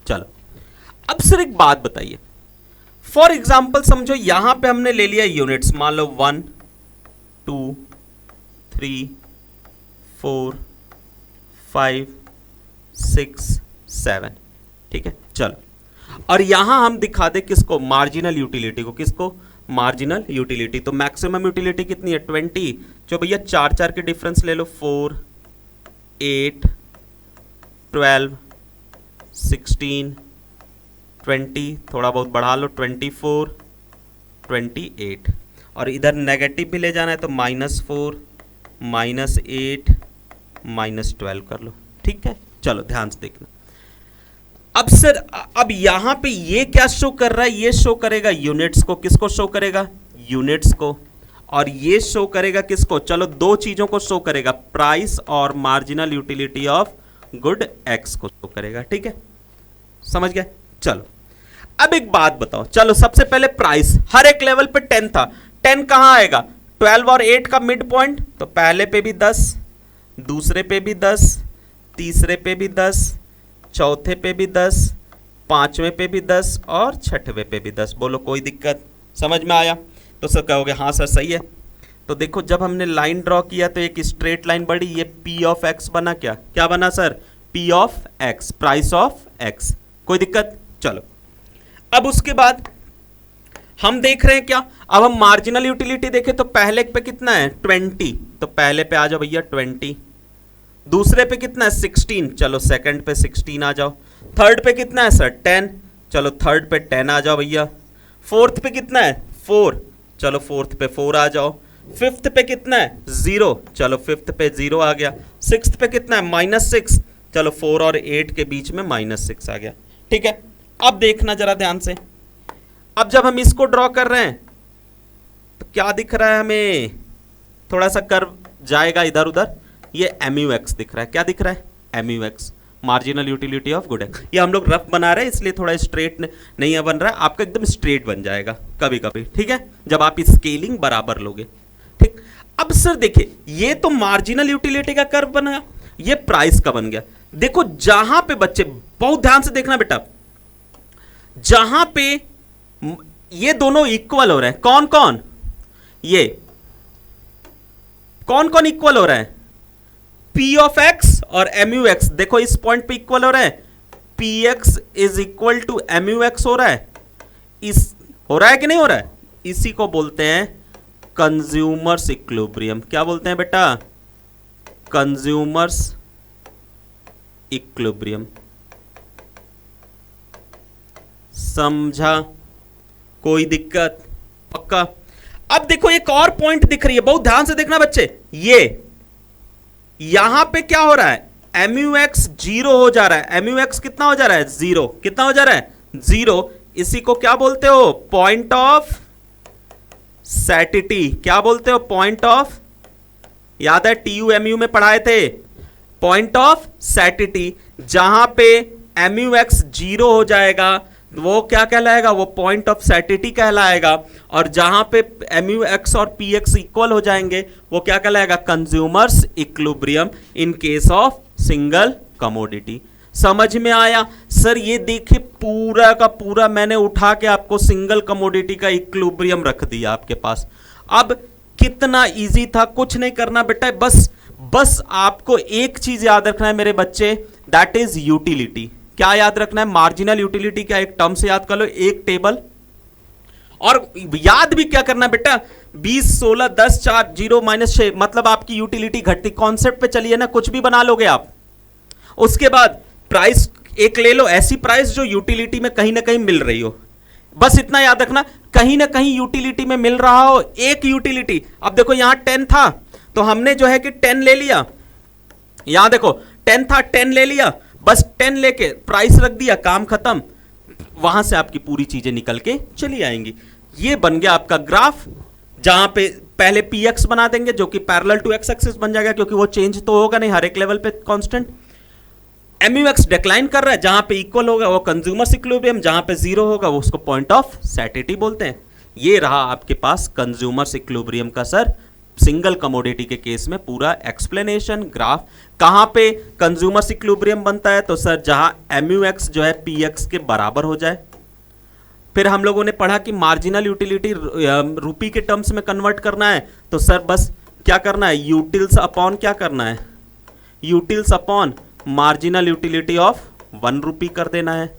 चलो अब सिर्फ एक बात बताइए, फॉर एग्जाम्पल समझो यहां पे हमने ले लिया यूनिट्स, मान लो 1 2 3 4 5 6 7, ठीक है। चलो और यहां हम दिखा दे किसको, मार्जिनल यूटिलिटी को, किसको, मार्जिनल यूटिलिटी। तो मैक्सिमम यूटिलिटी कितनी है 20, जो भैया 4 4 के डिफरेंस ले लो, 4 8, 12, 16, 20, थोड़ा बहुत बढ़ा लो, 24, 28, और इधर नेगेटिव भी ले जाना है तो -4, -8, -12 कर लो। ठीक है, चलो ध्यान से देखना। अब सर, अब यहां पे ये क्या शो कर रहा है? ये शो करेगा यूनिट्स को। किसको शो करेगा? यूनिट्स को। और ये शो करेगा किसको? चलो दो चीजों को शो करेगा, प्राइस और marginal utility of good x को शो करेगा। ठीक है, समझ गए? चलो अब एक बात बताओ, चलो सबसे पहले प्राइस हर एक लेवल पे 10 था। 10 कहां आएगा? 12 और 8 का मिड पॉइंट, तो पहले पे भी 10, दूसरे पे भी 10, तीसरे पे भी 10, चौथे पे भी 10, पांचवें पे भी 10 और छठवें पे भी 10। बोलो कोई दिक्कत? समझ में आया? तो सर कहोगे हाँ सर सही है। तो देखो जब हमने लाइन ड्रॉ किया तो एक स्ट्रेट लाइन बढ़ी, ये P ऑफ X बना। क्या बना sir? P of X, price of X। कोई दिक्कत? चलो अब उसके बाद हम देख रहे हैं क्या, अब हम मार्जिनल यूटिलिटी देखें तो पहले पे कितना है? 20, तो पहले पे आ जाओ भैया 20। दूसरे पे कितना है? 16, चलो सेकंड पे 16 आ जाओ। थर्ड पे कितना है सर? 10, चलो थर्ड पे 10 आ जाओ भैया। फोर्थ पे कितना है? 4, चलो फोर्थ पे 4 आ जाओ। फिफ्थ पे कितना है? 0, चलो फिफ्थ पे 0 आ गया। सिक्स्थ पे कितना है? -6, चलो 4 और 8 के बीच में -6 आ गया। ठीक है, अब देखना जरा ध्यान से। अब जब हम इसको ड्रॉ कर रहे हैं तो क्या दिख रहा है हमें? थोड़ा सा कर्व जाएगा इधर उधर, ये MUX दिख रहा है। क्या दिख रहा है? MUX, marginal utility of good x. ये हम लोग रफ बना रहे हैं इसलिए थोड़ा स्ट्रेट नहीं बन रहा है, आपका एकदम स्ट्रेट बन जाएगा कभी कभी। ठीक है, जब आप स्केलिंग बराबर लोगे। ठीक, अब सर देखिए ये तो मार्जिनल यूटिलिटी का कर्व बना, ये प्राइस का बन गया। देखो जहां पे बच्चे, बहुत ध्यान से देखना बेटा, जहां पे ये दोनों इक्वल हो रहे हैं, कौन कौन? ये कौन कौन इक्वल हो रहा है? P ऑफ X और MUX। देखो इस पॉइंट पे इक्वल हो रहा है, PX is equal to MUX हो रहा है। इस हो रहा है कि नहीं हो रहा है? इसी को बोलते हैं कंज्यूमर्स इक्विलिब्रियम। क्या बोलते हैं बेटा? Consumers equilibrium. समझा? कोई दिक्कत? पक्का? अब देखो एक और पॉइंट दिख रही है, बहुत ध्यान से देखना बच्चे। ये यहां पे क्या हो रहा है? MUX 0 हो जा रहा है। MUX कितना हो जा रहा है? 0। कितना हो जा रहा है? 0। इसी को क्या बोलते हो? Point of satiety. क्या बोलते हो? पॉइंट ऑफ, याद है TUMU में पढ़ाए थे, पॉइंट ऑफ सैटिटी। जहां पे MUX 0 हो जाएगा वो क्या कहलाएगा? वो पॉइंट ऑफ सैटिटी कहलाएगा। और जहां पे MUX और PX इक्वल हो जाएंगे वो क्या कहलाएगा? Consumers equilibrium in case of single commodity. समझ में आया? सर ये देखिए पूरा का पूरा मैंने उठा के आपको सिंगल कमोडिटी का इक्विलिब्रियम रख दिया आपके पास। अब कितना इजी था, कुछ नहीं करना बेटा, बस आपको एक चीज याद रखना है मेरे बच्चे, दैट इज यूटिलिटी। क्या याद रखना है? मार्जिनल यूटिलिटी का एक टर्म से याद कर लो, एक टेबल। और याद भी क्या करना बेटा? 20, 16, 10, 4, 0, -6, मतलब आपकी यूटिलिटी घटती। कॉन्सेप्ट पे चलिए ना, कुछ भी बना लोगे आप। उसके बाद प्राइस एक ले लो, ऐसी प्राइस जो यूटिलिटी में कहीं ना कहीं मिल रही हो। बस इतना याद रखना, कहीं ना कहीं यूटिलिटी में मिल रहा हो एक यूटिलिटी। अब देखो यहां 10 था तो हमने जो है कि 10 ले लिया। यहां देखो 10 था, 10 ले लिया, बस 10 लेके प्राइस रख दिया, काम खत्म। वहां से आपकी पूरी चीजें निकल के चली आएंगी। ये बन गया आपका ग्राफ, जहां पे पहले PX बना देंगे जो कि पैरेलल टू X एक्सिस बन जाएगा, क्योंकि वो चेंज तो होगा नहीं हर एक लेवल पे कांस्टेंट। MUX डिक्लाइन कर रहा है, जहां पे इक्वल होगा वो कंज्यूमर्स इक्विलिब्रियम, जहां पे 0 होगा वो उसको पॉइंट ऑफ सैटिटी बोलते हैं। ये रहा आपके पास कंज्यूमर्स इक्विलिब्रियम का सर सिंगल कमोडिटी के केस में पूरा एक्सप्लेनेशन ग्राफ। कहां पे कंज्यूमर्स इक्विलिब्रियम बनता है? तो सर जहां MUX जो है PX के बराबर हो जाए। फिर हम लोगों ने पढ़ा कि मार्जिनल यूटिलिटी रुपी के टर्म्स में कन्वर्ट करना है, तो सर बस क्या करना है? यूटिल्स अपॉन क्या करना है? Utils upon marginal utility of 1 रुपी कर देना है।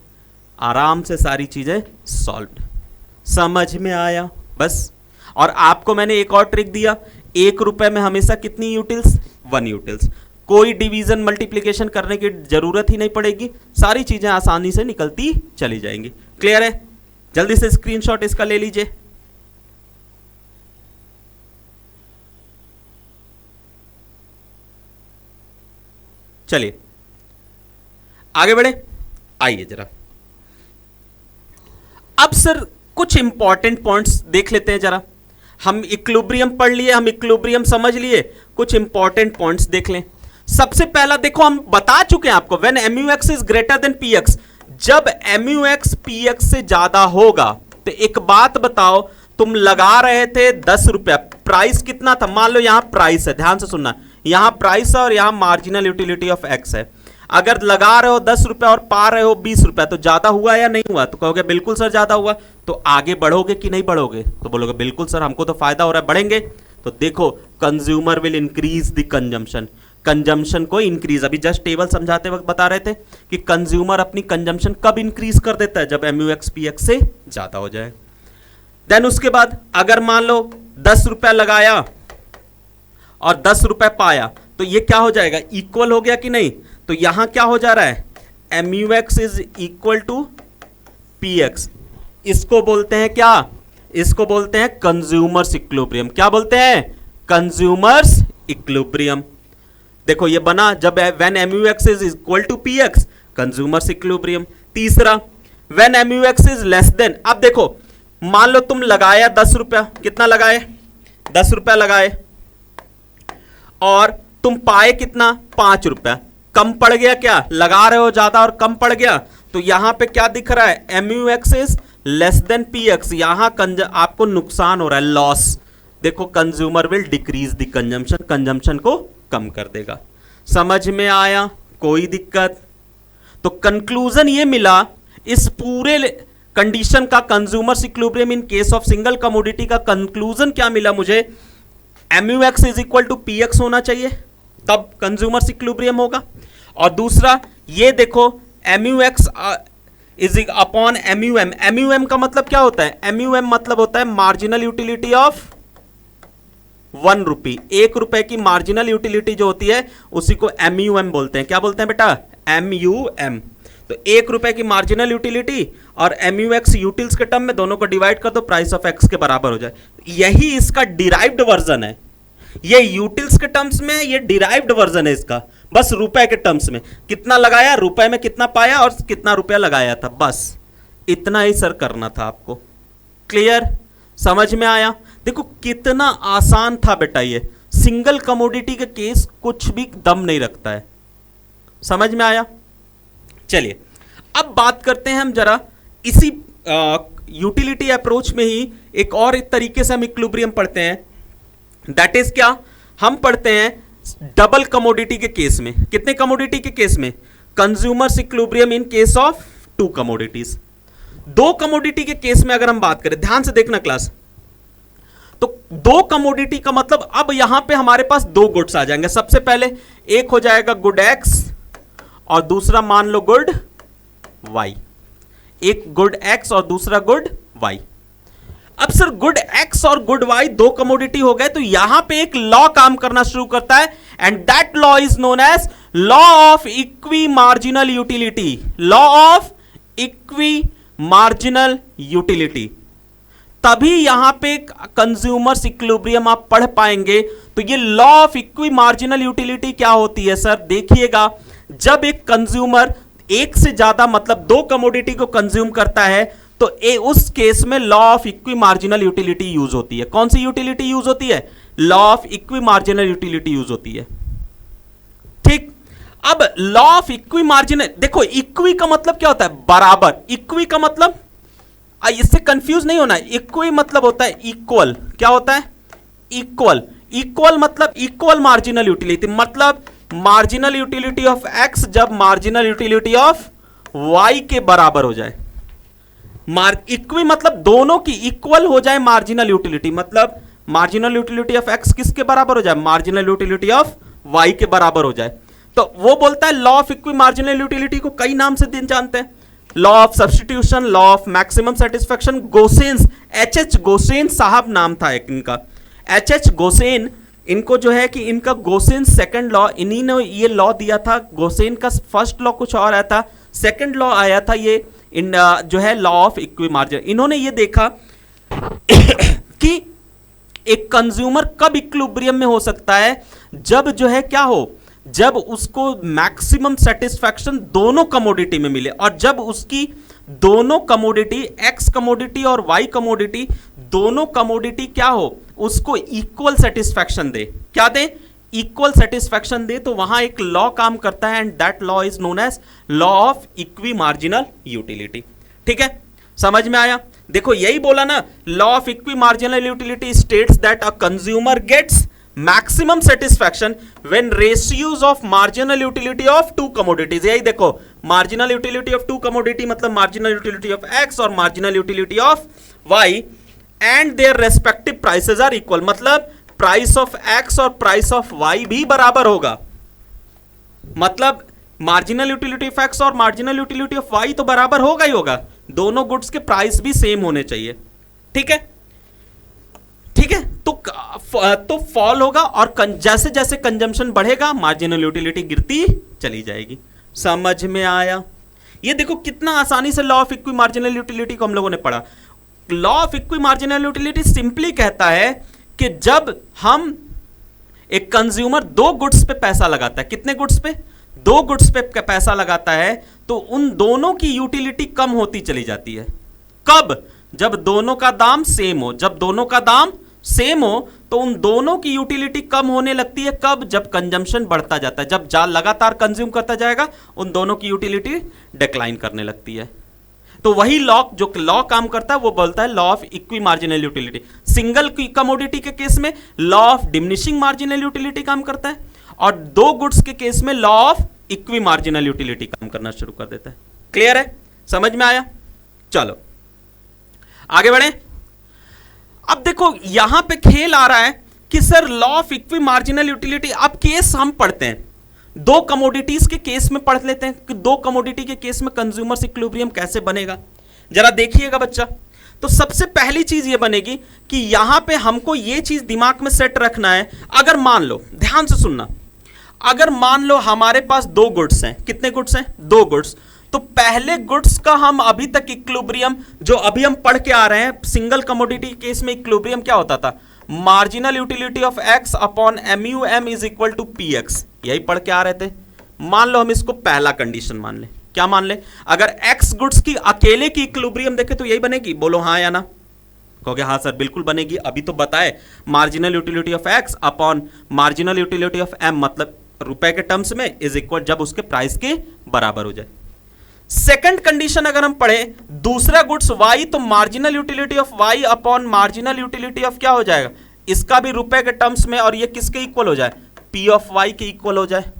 आराम से सारी चीजें सॉल्व। समझ में आया? बस। और आपको मैंने एक और ट्रिक दिया, 1 रुपए में हमेशा कितनी यूटिल्स? 1 यूटिल्स। कोई डिवीजन मल्टीप्लिकेशन करने की जरूरत ही नहीं पड़ेगी, सारी चीजें आसानी से निकलती चली जाएंगी। क्लियर है? जल्दी से स्क्रीनशॉट इसका ले लीजिए। चलिए आगे बढ़े, आइए जरा। अब सर कुछ इंपॉर्टेंट पॉइंट्स देख लेते हैं जरा। हम इक्विलिब्रियम पढ़ लिए, हम इक्विलिब्रियम समझ लिए, कुछ इंपॉर्टेंट पॉइंट्स देख लें। सबसे पहला देखो, हम बता चुके हैं आपको, when MUX is greater than PX, जब MUX PX से ज्यादा होगा तो एक बात बताओ, तुम लगा रहे थे 10 रुपया, प्राइस कितना था? मान लो यहां प्राइस है, ध्यान से सुनना, यहां प्राइस है और यहां मार्जिनल यूटिलिटी ऑफ X है। अगर लगा रहे हो 10 रुपया और पा रहे हो 20 रुपया, तो ज्यादा हुआ या नहीं हुआ? तो कहोगे बिल्कुल सर ज्यादा हुआ। तो आगे बढ़ोगे कि नहीं बढ़ोगे? तो बोलोगे बिल्कुल सर, हमको तो फायदा हो रहा है, बढ़ेंगे। तो देखो, consumer will increase the consumption, consumption को इंक्रीज, अभी जस्ट टेबल समझाते वक्त बता रहे थे कि कंज्यूमर अपनी कंजम्पशन कब इंक्रीज कर देता है? जब MUX PX से ज्यादा हो जाए। देन उसके बाद अगर मान लो 10 रुपया लगाया और 10 रुपया पाया, तो ये क्या हो जाएगा? इक्वल हो गया कि नहीं? तो यहां क्या हो जा रहा है? MUX is equal to PX। इसको बोलते हैं क्या? इसको बोलते हैं कंज्यूमर्स इक्विलिब्रियम। क्या बोलते हैं? Consumers equilibrium. देखो ये बना, जब when MUX is equal to PX, consumers equilibrium. तीसरा, when MUX is less than, अब देखो मान लो तुम लगाया 10 रुपया, कितना लगाए? 10 रुपया लगाए और तुम पाए कितना? 5 रुपया। कम पड़ गया क्या? लगा रहे हो ज्यादा और कम पड़ गया, तो यहां पे क्या दिख रहा है? MUX is less then PX, यहां आपको नुकसान हो रहा है, लॉस। देखो, consumer will decrease the consumption, consumption को कम कर देगा। समझ में आया? कोई दिक्कत? तो कंक्लूजन ये मिला इस पूरे कंडीशन का, consumers equilibrium in case of single commodity का कंक्लूजन क्या मिला मुझे? MUX is equal to PX होना चाहिए, तब कंज्यूमर्स इक्विलिब्रियम होगा। और दूसरा ये देखो, MUX is upon MUM। MUM का मतलब क्या होता है? MUM मतलब होता है मार्जिनल यूटिलिटी ऑफ 1 रुपी। 1 रुपए की मार्जिनल यूटिलिटी जो होती है उसी को MUM बोलते हैं। क्या बोलते हैं बेटा? MUM। तो 1 रुपए की मार्जिनल यूटिलिटी और MUX यूटिल्स के टर्म में, दोनों को डिवाइड कर दो, प्राइस ऑफ X के बराबर हो जाए। यही इसका डिराइव्ड वर्जन है। ये यूटिल्स के टर्म्स में, ये डिराइव्ड वर्जन है इसका, बस रुपए के टर्म्स में। कितना लगाया, रुपए में कितना पाया और कितना रुपया लगाया था, बस इतना ही सर करना था आपको। क्लियर? समझ में आया? देखो कितना आसान था बेटा ये। सिंगल कमोडिटी के केस कुछ भी दम नहीं रखता है। समझ में आया? चलिए अब बात करते हैं हम जरा इसी यूटिलिटी अप्रोच में ही एक और तरीके से हम इक्विलिब्रियम पढ़ते हैं। दैट इज क्या? हम पढ़ते हैं डबल कमोडिटी के केस में। कितने कमोडिटी के केस में? Consumers equilibrium in case of 2 commodities. 2 commodity के केस में अगर हम बात करें, ध्यान से देखना क्लास, तो 2 कमोडिटी का मतलब अब यहां पे हमारे पास 2 गुड्स आ जाएंगे। सबसे पहले एक हो जाएगा गुड X और दूसरा मान लो गुड Y। एक गुड X और दूसरा गुड Y। अब सर गुड X और गुड Y 2 कमोडिटी हो गए, तो यहां पे एक लॉ काम करना शुरू करता है, and that law is known as law of equi marginal utility. Law of equi marginal utility. तभी यहां पे कंज्यूमर्स इक्विलिब्रियम आप पढ़ पाएंगे। तो ये law of equi marginal utility क्या होती है सर? देखिएगा, जब एक कंज्यूमर एक से ज्यादा मतलब 2 कमोडिटी को कंज्यूम करता है, तो उस केस में law of equi marginal utility use होती है। कौन सी यूटिलिटी यूज होती है? Law of equi marginal utility use होती है। ठीक, अब लॉ ऑफ इक्वी मार्जिनल, देखो इक्वी का मतलब क्या होता है? बराबर। इक्वी का मतलब, इससे कंफ्यूज नहीं होना है, इक्वी मतलब होता है इक्वल। क्या होता है? इक्वल। इक्वल मतलब इक्वल मार्जिनल यूटिलिटी, मतलब मार्जिनल यूटिलिटी ऑफ X जब मार्जिनल यूटिलिटी ऑफ Y के बराबर हो जाए। इक्वी मतलब दोनों की इक्वल हो जाए मार्जिनल यूटिलिटी, मतलब मार्जिनल यूटिलिटी ऑफ X किसके बराबर हो जाए? मार्जिनल यूटिलिटी ऑफ Y के बराबर हो जाए। तो वो बोलता है law of equi marginal utility को कई नाम से जानते हैं। Law of substitution, law of maximum satisfaction. Gossen's, H.H. Gossen साहब नाम था एक इनका। H.H. गोसेन इनको जो है कि इनका गोसेन सेकंड लॉ, इन्हीं ने ये लॉ दिया था। गोसेन का फर्स्ट लॉ कुछ और आया था, सेकंड लॉ आया था ये इन जो है लॉ ऑफ इक्वी मार्जिन। इन्होंने ये देखा कि एक कंज्यूमर कब इक्विलिब्रियम में हो सकता है, जब जो है क्या हो, जब उसको मैक्सिमम सेटिस्फैक्शन दोनों कमोडिटी में मिले, और जब उसकी दोनों कमोडिटी, एक्स कमोडिटी और वाई कमोडिटी, दोनों कमोडिटी क्या हो, उसको इक्वल सेटिस्फैक्शन दे। क्या दे? इक्वल सेटिस्फैक्शन दे। तो वहां एक लॉ काम करता है, and that law is known as law of equi marginal utility. ठीक है, समझ में आया? देखो यही बोला ना, law of equi marginal utility states that a consumer gets maximum satisfaction when ratios of marginal utility of two commodities. यही देखो, marginal utility of two commodity मतलब मार्जिनल यूटिलिटी ऑफ एक्स और marginal utility of Y, and their respective prices are equal, मतलब price of X और price of Y भी बराबर होगा। मतलब मार्जिनल यूटिलिटी ऑफ एक्स और मार्जिनल यूटिलिटी ऑफ वाई तो बराबर होगा ही होगा, दोनों गुड्स के प्राइस भी सेम होने चाहिए। ठीक है, ठीक है। तो फॉल होगा, और जैसे जैसे कंजम्पशन बढ़ेगा मार्जिनल यूटिलिटी गिरती चली जाएगी। समझ में आया? ये देखो कितना आसानी से law of equi marginal utility को हम लोगों ने पढ़ा। Law of equi marginal utility simply कहता है कि जब हम एक कंज्यूमर दो गुड्स पे पैसा लगाता है, कितने गुड्स पे? दो गुड्स पे पैसा लगाता है, तो उन दोनों की यूटिलिटी कम होती चली जाती है। कब? जब दोनों का दाम सेम हो। जब दोनों का दाम सेम हो तो उन दोनों की यूटिलिटी कम होने लगती है। कब? जब कंजम्पशन बढ़ता जाता है, जब जाल लगातार कंज्यूम करता जाएगा उन दोनों की यूटिलिटी डिक्लाइन करने लगती है। तो वही लॉ, जो लॉ काम करता है वो बोलता है law of equi marginal utility. Single commodity के केस में law of diminishing marginal utility काम करता है, और दो गुड्स के केस में law of equi marginal utility काम करना शुरू कर देता है। क्लियर है? समझ में आया? चलो आगे बढ़े। अब देखो यहां पे खेल आ रहा है कि sir law of equi marginal utility, अब केस हम पढ़ते हैं, दो कमोडिटीज के केस में पढ़ लेते हैं कि दो कमोडिटी के केस में कंज्यूमर्स इक्विलिब्रियम कैसे बनेगा। जरा देखिएगा बच्चा। तो सबसे पहली चीज ये बनेगी कि यहां पे हमको ये चीज दिमाग में सेट रखना है, अगर मान लो, ध्यान से सुनना, अगर मान लो हमारे पास दो गुड्स हैं, कितने गुड्स हैं? दो गुड्स। तो पहले गुड्स का हम अभी तक इक्विलिब्रियम जो अभी हम पढ़ के आ रहे हैं, सिंगल कमोडिटी केस में इक्विलिब्रियम क्या होता था? Marginal utility of X upon MU M is equal to P X, यही पढ़ के आ रहे थे। मान लो हम इसको पहला कंडीशन मान ले। क्या मान ले? अगर एक्स गुड्स की अकेले की इक्विलिब्रियम देखे तो यही बनेगी। बोलो हाँ या ना? कहोगे हाँ सर बिल्कुल बनेगी, अभी तो बताए marginal utility of X upon marginal utility of M, मतलब रुपए के टर्म्स में, इज इक्वल जब उसके प्राइस के बराबर हो जाए। सेकंड कंडीशन अगर हम पढ़ें, दूसरा गुड्स वाई, तो marginal utility of Y upon marginal utility of क्या हो जाएगा? इसका भी रुपए के टर्म्स में, और ये किसके इक्वल हो जाए? पी ऑफ वाई के इक्वल हो जाए।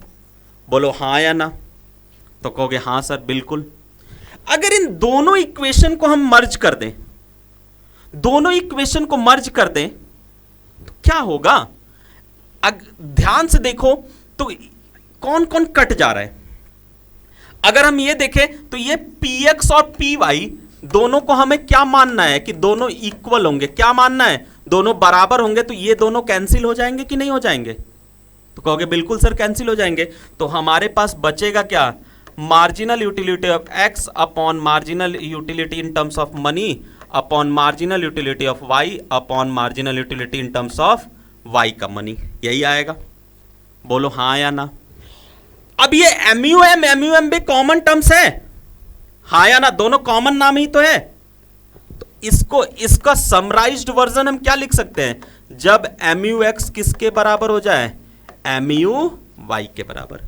बोलो हाँ या ना? तो कहोगे हाँ सर बिल्कुल। अगर इन दोनों इक्वेशन को हम मर्ज कर दें, दोनों इक्वेशन को मर्ज कर दें तो क्या होगा? ध्यान से देखो तो कौन कौन कट जा रहा है। अगर हम ये देखें तो ये px और py दोनों को हमें क्या मानना है कि दोनों इक्वल होंगे। क्या मानना है? दोनों बराबर होंगे। तो ये दोनों कैंसिल हो जाएंगे कि नहीं हो जाएंगे? तो कहोगे बिल्कुल सर कैंसिल हो जाएंगे। तो हमारे पास बचेगा क्या? Marginal utility of x upon marginal utility in terms of money upon marginal utility of y upon marginal utility in terms of y का मनी, यही आएगा। बोलो हाँ या ना? अब ये MUM भी कॉमन टर्म्स है, हाँ या ना? दोनों कॉमन नाम ही तो है। तो इसको, इसका समराइज्ड वर्जन हम क्या लिख सकते हैं? जब MUX किसके बराबर हो जाए? MUY के बराबर।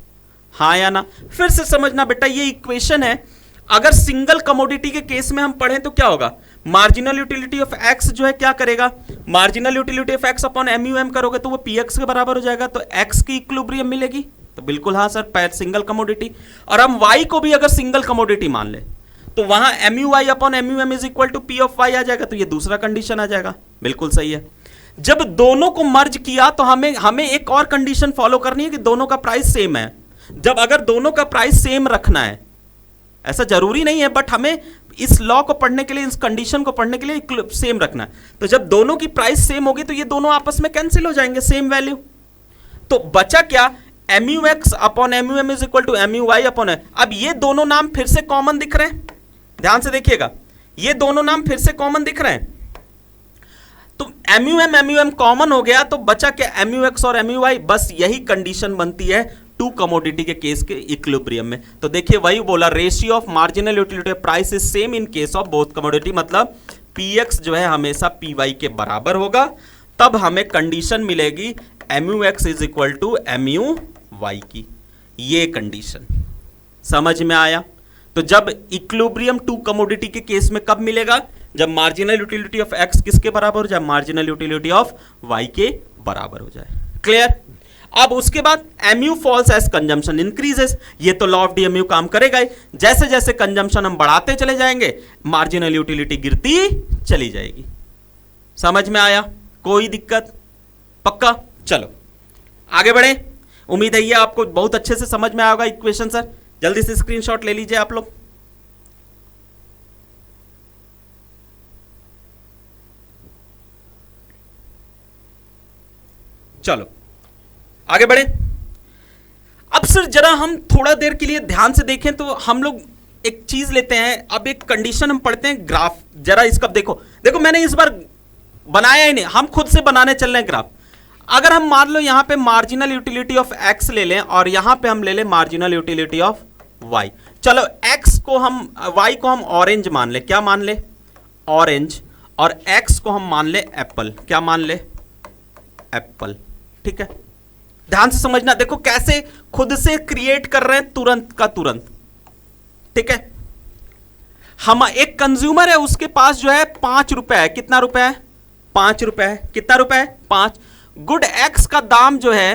हाँ या ना? फिर से समझना बेटा, ये इक्वेशन है। अगर सिंगल कमोडिटी के केस में हम पढ़ें तो क्या होगा? मार्जिनल यूटिलिटी ऑफ एक्स जो है क्या करेगा? Marginal utility of X upon MUM करोगे तो वो PX के बराबर हो जाएगा, तो एक्स की इक्विलिब्रियम मिलेगी। तो बिल्कुल हाँ सर, सिंगल कमोडिटी। और हम y को भी अगर सिंगल कमोडिटी मान ले तो वहां MUY upon MUM is equal to P of y आ जाएगा। तो ये दूसरा कंडीशन आ जाएगा। बिल्कुल सही है। जब दोनों को मर्ज किया तो हमें एक और कंडीशन फॉलो करनी है कि दोनों का प्राइस सेम है। जब अगर दोनों का प्राइस सेम रखना है, ऐसा जरूरी नहीं है, बट हमें इस लॉ को पढ़ने के लिए, इस कंडीशन को पढ़ने के लिए सेम रखना है। तो जब दोनों की प्राइस सेम होगी तो ये दोनों आपस में कैंसिल हो जाएंगे, सेम वैल्यू। तो बचा क्या, M U X upon M U M is equal to M U Y upon. अब ये दोनों नाम फिर से कॉमन दिख रहे हैं, ध्यान से देखिएगा, ये दोनों नाम फिर से कॉमन दिख रहे हैं। तो एम यू एम कॉमन हो गया, तो बचा क्या, एम यू एक्स और एम यू वाई। बस यही कंडीशन बनती है टू कमोडिटी के केस के इक्विलिब्रियम में। तो देखिए वही बोला, ratio of marginal utility price is same in case of both commodity, मतलब पी एक्स जो है हमेशा पी वाई के बराबर होगा। तब हमें कंडीशन मिलेगी M U X is equal to M U Y की, ये कंडीशन समझ में आया। तो जब इक्विलिब्रियम टू कमोडिटी के केस में कब मिलेगा, जब मार्जिनल यूटिलिटी ऑफ एक्स किसके बराबर हो जाए, मार्जिनल यूटिलिटी ऑफ वाई के बराबर हो जाए। क्लियर। अब उसके बाद MU falls as consumption increases, ये तो लॉ ऑफ डीएमयू काम करेगा ही। जैसे जैसे कंजम्पशन हम बढ़ाते चले जाएंगे मार्जिनल यूटिलिटी गिरती चली जाएगी। समझ में आया, कोई दिक्कत, पक्का। चलो आगे बढ़े, उम्मीद है ये आपको बहुत अच्छे से समझ में आएगा इक्वेशन। सर जल्दी से स्क्रीनशॉट ले लीजिए आप लोग। चलो आगे बढ़े। अब सर जरा हम थोड़ा देर के लिए ध्यान से देखें तो हम लोग एक चीज लेते हैं। अब एक कंडीशन हम पढ़ते हैं, ग्राफ। जरा इसका देखो, देखो मैंने इस बार बनाया ही नहीं, हम खुद से बनाने चल रहे हैं ग्राफ। अगर हम मान लो यहां पे मार्जिनल यूटिलिटी ऑफ एक्स ले लें और यहां पे हम ले लें मार्जिनल यूटिलिटी ऑफ वाई। चलो एक्स को हम, वाई को हम ऑरेंज मान ले, क्या मान ले, ऑरेंज, और एक्स को हम मान ले एप्पल, क्या मान ले, एप्पल। ठीक है, ध्यान से समझना, देखो कैसे खुद से क्रिएट कर रहे हैं तुरंत का तुरंत। ठीक है, हम एक कंज्यूमर है, उसके पास जो है 5 रुपए है, कितना रुपए है, 5 रुपए है, कितना रुपए है, 5। गुड एक्स का दाम जो है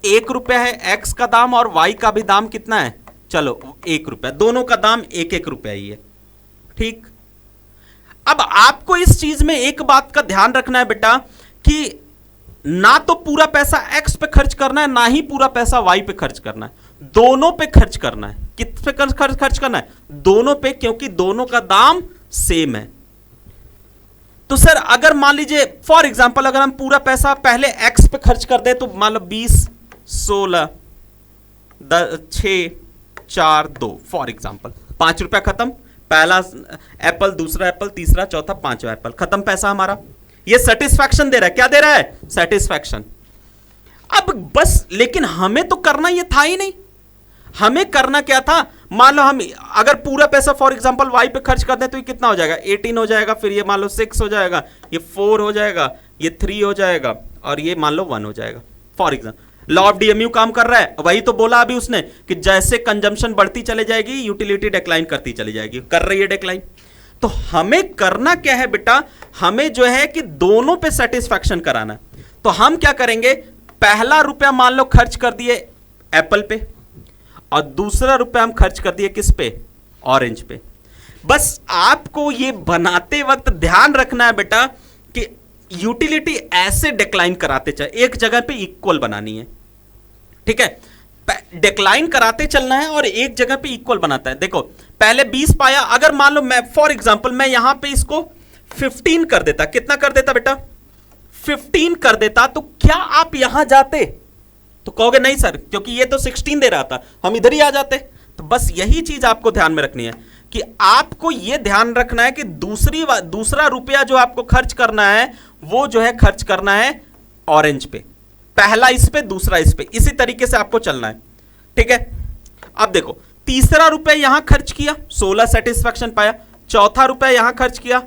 1 रुपया है, एक्स का दाम, और वाई का भी दाम कितना है, चलो 1 रुपया, दोनों का दाम 1-1 रुपया ही है। ठीक, अब आपको इस चीज में एक बात का ध्यान रखना है बेटा कि ना तो पूरा पैसा एक्स पे खर्च करना है, ना ही पूरा पैसा वाई पे खर्च करना है, दोनों पे खर्च करना है। किस पे खर्च करना है, दोनों पे, क्योंकि दोनों का दाम सेम है। तो सर अगर मान लीजिए फॉर एग्जांपल अगर हम पूरा पैसा पहले एक्स पे खर्च कर दे, तो मान लो 20, 16, 6, 4, 2 फॉर एग्जांपल, 5 रुपया खत्म, पहला एप्पल, दूसरा एप्पल, तीसरा, चौथा, 5वां एप्पल, खत्म पैसा हमारा। ये सेटिस्फैक्शन दे रहा है, क्या दे रहा है, सेटिस्फैक्शन। अब बस, लेकिन हमें तो करना ये था ही नहीं। हमें करना क्या था, मान लो हम अगर पूरा पैसा फॉर एग्जांपल वाई पे खर्च कर दें तो ये कितना हो जाएगा, 18 हो जाएगा, फिर ये मान लो 6 हो जाएगा, ये 4 हो जाएगा, ये 3 हो जाएगा, और ये मान लो 1 हो जाएगा for example. Law of DMU काम कर रहा है, वही तो बोला अभी उसने कि जैसे कंजम्पशन बढ़ती चली जाएगी यूटिलिटी डिक्लाइन करती चली जाएगी, कर रही है डिक्लाइन। तो हमें करना क्या है बेटा, हमें जो है कि दोनों पे सेटिस्फैक्शन कराना है। तो हम क्या करेंगे, पहला रुपया मान लो खर्च कर दिए एप्पल पे, और दूसरा रुपया हम खर्च कर दिए किस पे, ऑरेंज पे। बस आपको ये बनाते वक्त ध्यान रखना है बेटा कि यूटिलिटी ऐसे डिक्लाइन कराते चल, एक जगह पे इक्वल बनानी है। ठीक है, डिक्लाइन कराते चलना है और एक जगह पे इक्वल बनाता है। देखो पहले 20 पाया, अगर मान लो मैं फॉर एग्जांपल मैं यहां पे इसको 15 कर देता, कितना कर देता बेटा, 15 कर देता, तो क्या आप यहां जाते, तो कहोगे नहीं सर क्योंकि ये तो 16 दे रहा था, हम इधर ही आ जाते। तो बस यही चीज आपको ध्यान में रखनी है कि आपको यह ध्यान रखना है कि दूसरा रुपया जो आपको खर्च करना है वो जो है खर्च करना है ऑरेंज पे, पहला इस पे, दूसरा इस पे, इसी तरीके से आपको चलना है। ठीक है, अब देखो तीसरा रुपया यहां खर्च किया, 16 सेटिस्फैक्शन पाया, चौथा रुपया यहां खर्च किया,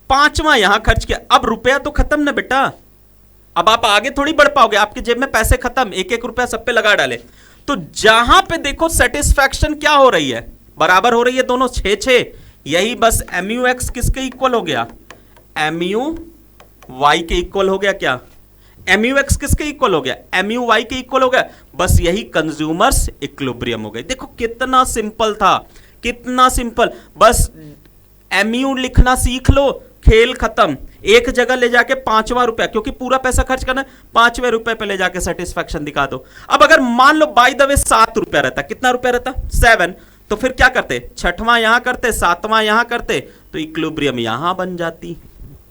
5वां यहां खर्च किया। अब रुपया तो खत्म ना बेटा, अब आप आगे थोड़ी बढ़ पाओगे, आपके जेब में पैसे खत्म, 1-1 रुपया सब पे लगा डाले। तो जहां पे देखो सेटिस्फैक्शन क्या हो रही है, बराबर हो रही है दोनों, 6-6, यही बस एमयू एक्स किसके इक्वल हो गया, एमयू वाई के इक्वल हो गया। क्या, एमयू एक्स किसके इक्वल हो गया, एमयू वाई के इक्वल हो गया। बस यही कंज्यूमर्स इक्विलिब्रियम हो गए। देखो कितना सिंपल था, कितना सिंपल, बस एमयू लिखना सीख लो, खेल खत्म। एक जगह ले जाके 5वां रुपया, क्योंकि पूरा पैसा खर्च करना, 5वें रुपए पे ले जाके सेटिस्फैक्शन दिखा दो। अब अगर मान लो बाय द वे 7 रुपया रहता, कितना रुपया रहता, 7, तो फिर क्या करते, 6वां यहां करते, 7वां यहां करते, तो इक्विलिब्रियम यहां बन जाती।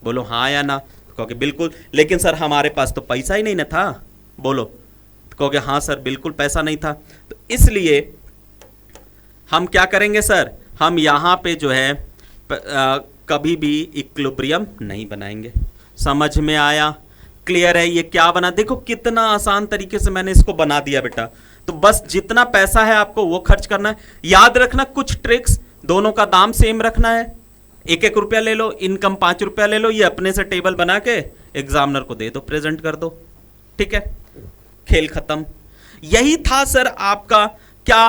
बोलो हाँ या ना, क्योंकि बिल्कुल, लेकिन सर हमारे पास तो पैसा ही नहीं ना था, बोलो, तो कहोगे हाँ सर बिल्कुल पैसा नहीं था। तो इसलिए हम क्या करेंगे सर, हम यहां पे जो है कभी भी इक्विलिब्रियम नहीं बनाएंगे। समझ में आया? क्लियर है? ये क्या बना, देखो कितना आसान तरीके से मैंने इसको बना दिया बेटा। तो बस जितना पैसा है आपको वो खर्च करना है। याद रखना कुछ ट्रिक्स, दोनों का दाम सेम रखना है। 1-1 रुपया ले लो, इनकम 5 रुपया ले लो, ये अपने से टेबल बना के एग्जामिनर को दे दो, प्रेजेंट कर दो, ठीक है, खेल खत्म। यही था सर आपका क्या,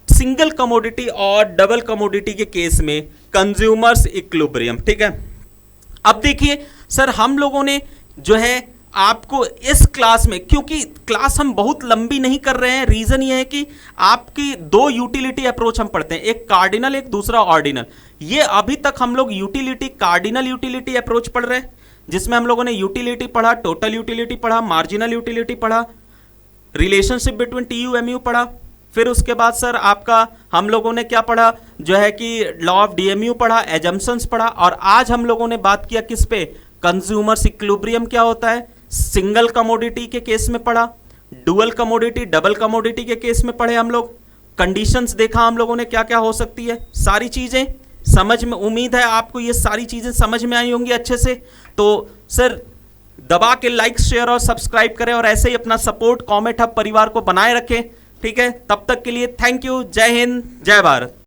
सिंगल कमोडिटी और डबल कमोडिटी के केस में कंज्यूमर्स इक्विलिब्रियम, ठीक है। अब देखिए सर हम लोगों ने जो है आपको इस क्लास में, क्योंकि क्लास हम बहुत लंबी नहीं कर रहे हैं, रीजन ये है कि आपकी 2 यूटिलिटी अप्रोच हम पढ़ते हैं, एक कार्डिनल एक दूसरा ऑर्डिनल। ये अभी तक हम लोग यूटिलिटी, कार्डिनल यूटिलिटी अप्रोच पढ़ रहे हैं, जिसमें हम लोगों ने यूटिलिटी पढ़ा, टोटल यूटिलिटी पढ़ा, मार्जिनल यूटिलिटी पढ़ा, रिलेशनशिप बिटवीन टीयू एमयू पढ़ा। फिर उसके बाद सर आपका हम लोगों ने क्या पढ़ा, जो है कि लॉ ऑफ डीएमयू पढ़ा, एजम्पशंस पढ़ा, और आज हम लोगों ने बात किया किस पे, कंज्यूमर्स इक्विलिब्रियम क्या होता है, सिंगल कमोडिटी के केस में पढ़ा, डुअल कमोडिटी डबल कमोडिटी के केस में पढ़े हम लोग, कंडीशंस देखा हम लोगों ने क्या क्या हो सकती है, सारी चीजें समझ में, उम्मीद है आपको ये सारी चीजें समझ में आई होंगी अच्छे से। तो सर दबा के लाइक शेयर और सब्सक्राइब करें, और ऐसे ही अपना सपोर्ट कॉमेट हब परिवार को बनाए रखें, ठीक है। तब तक के लिए थैंक यू, जय हिंद, जय भारत।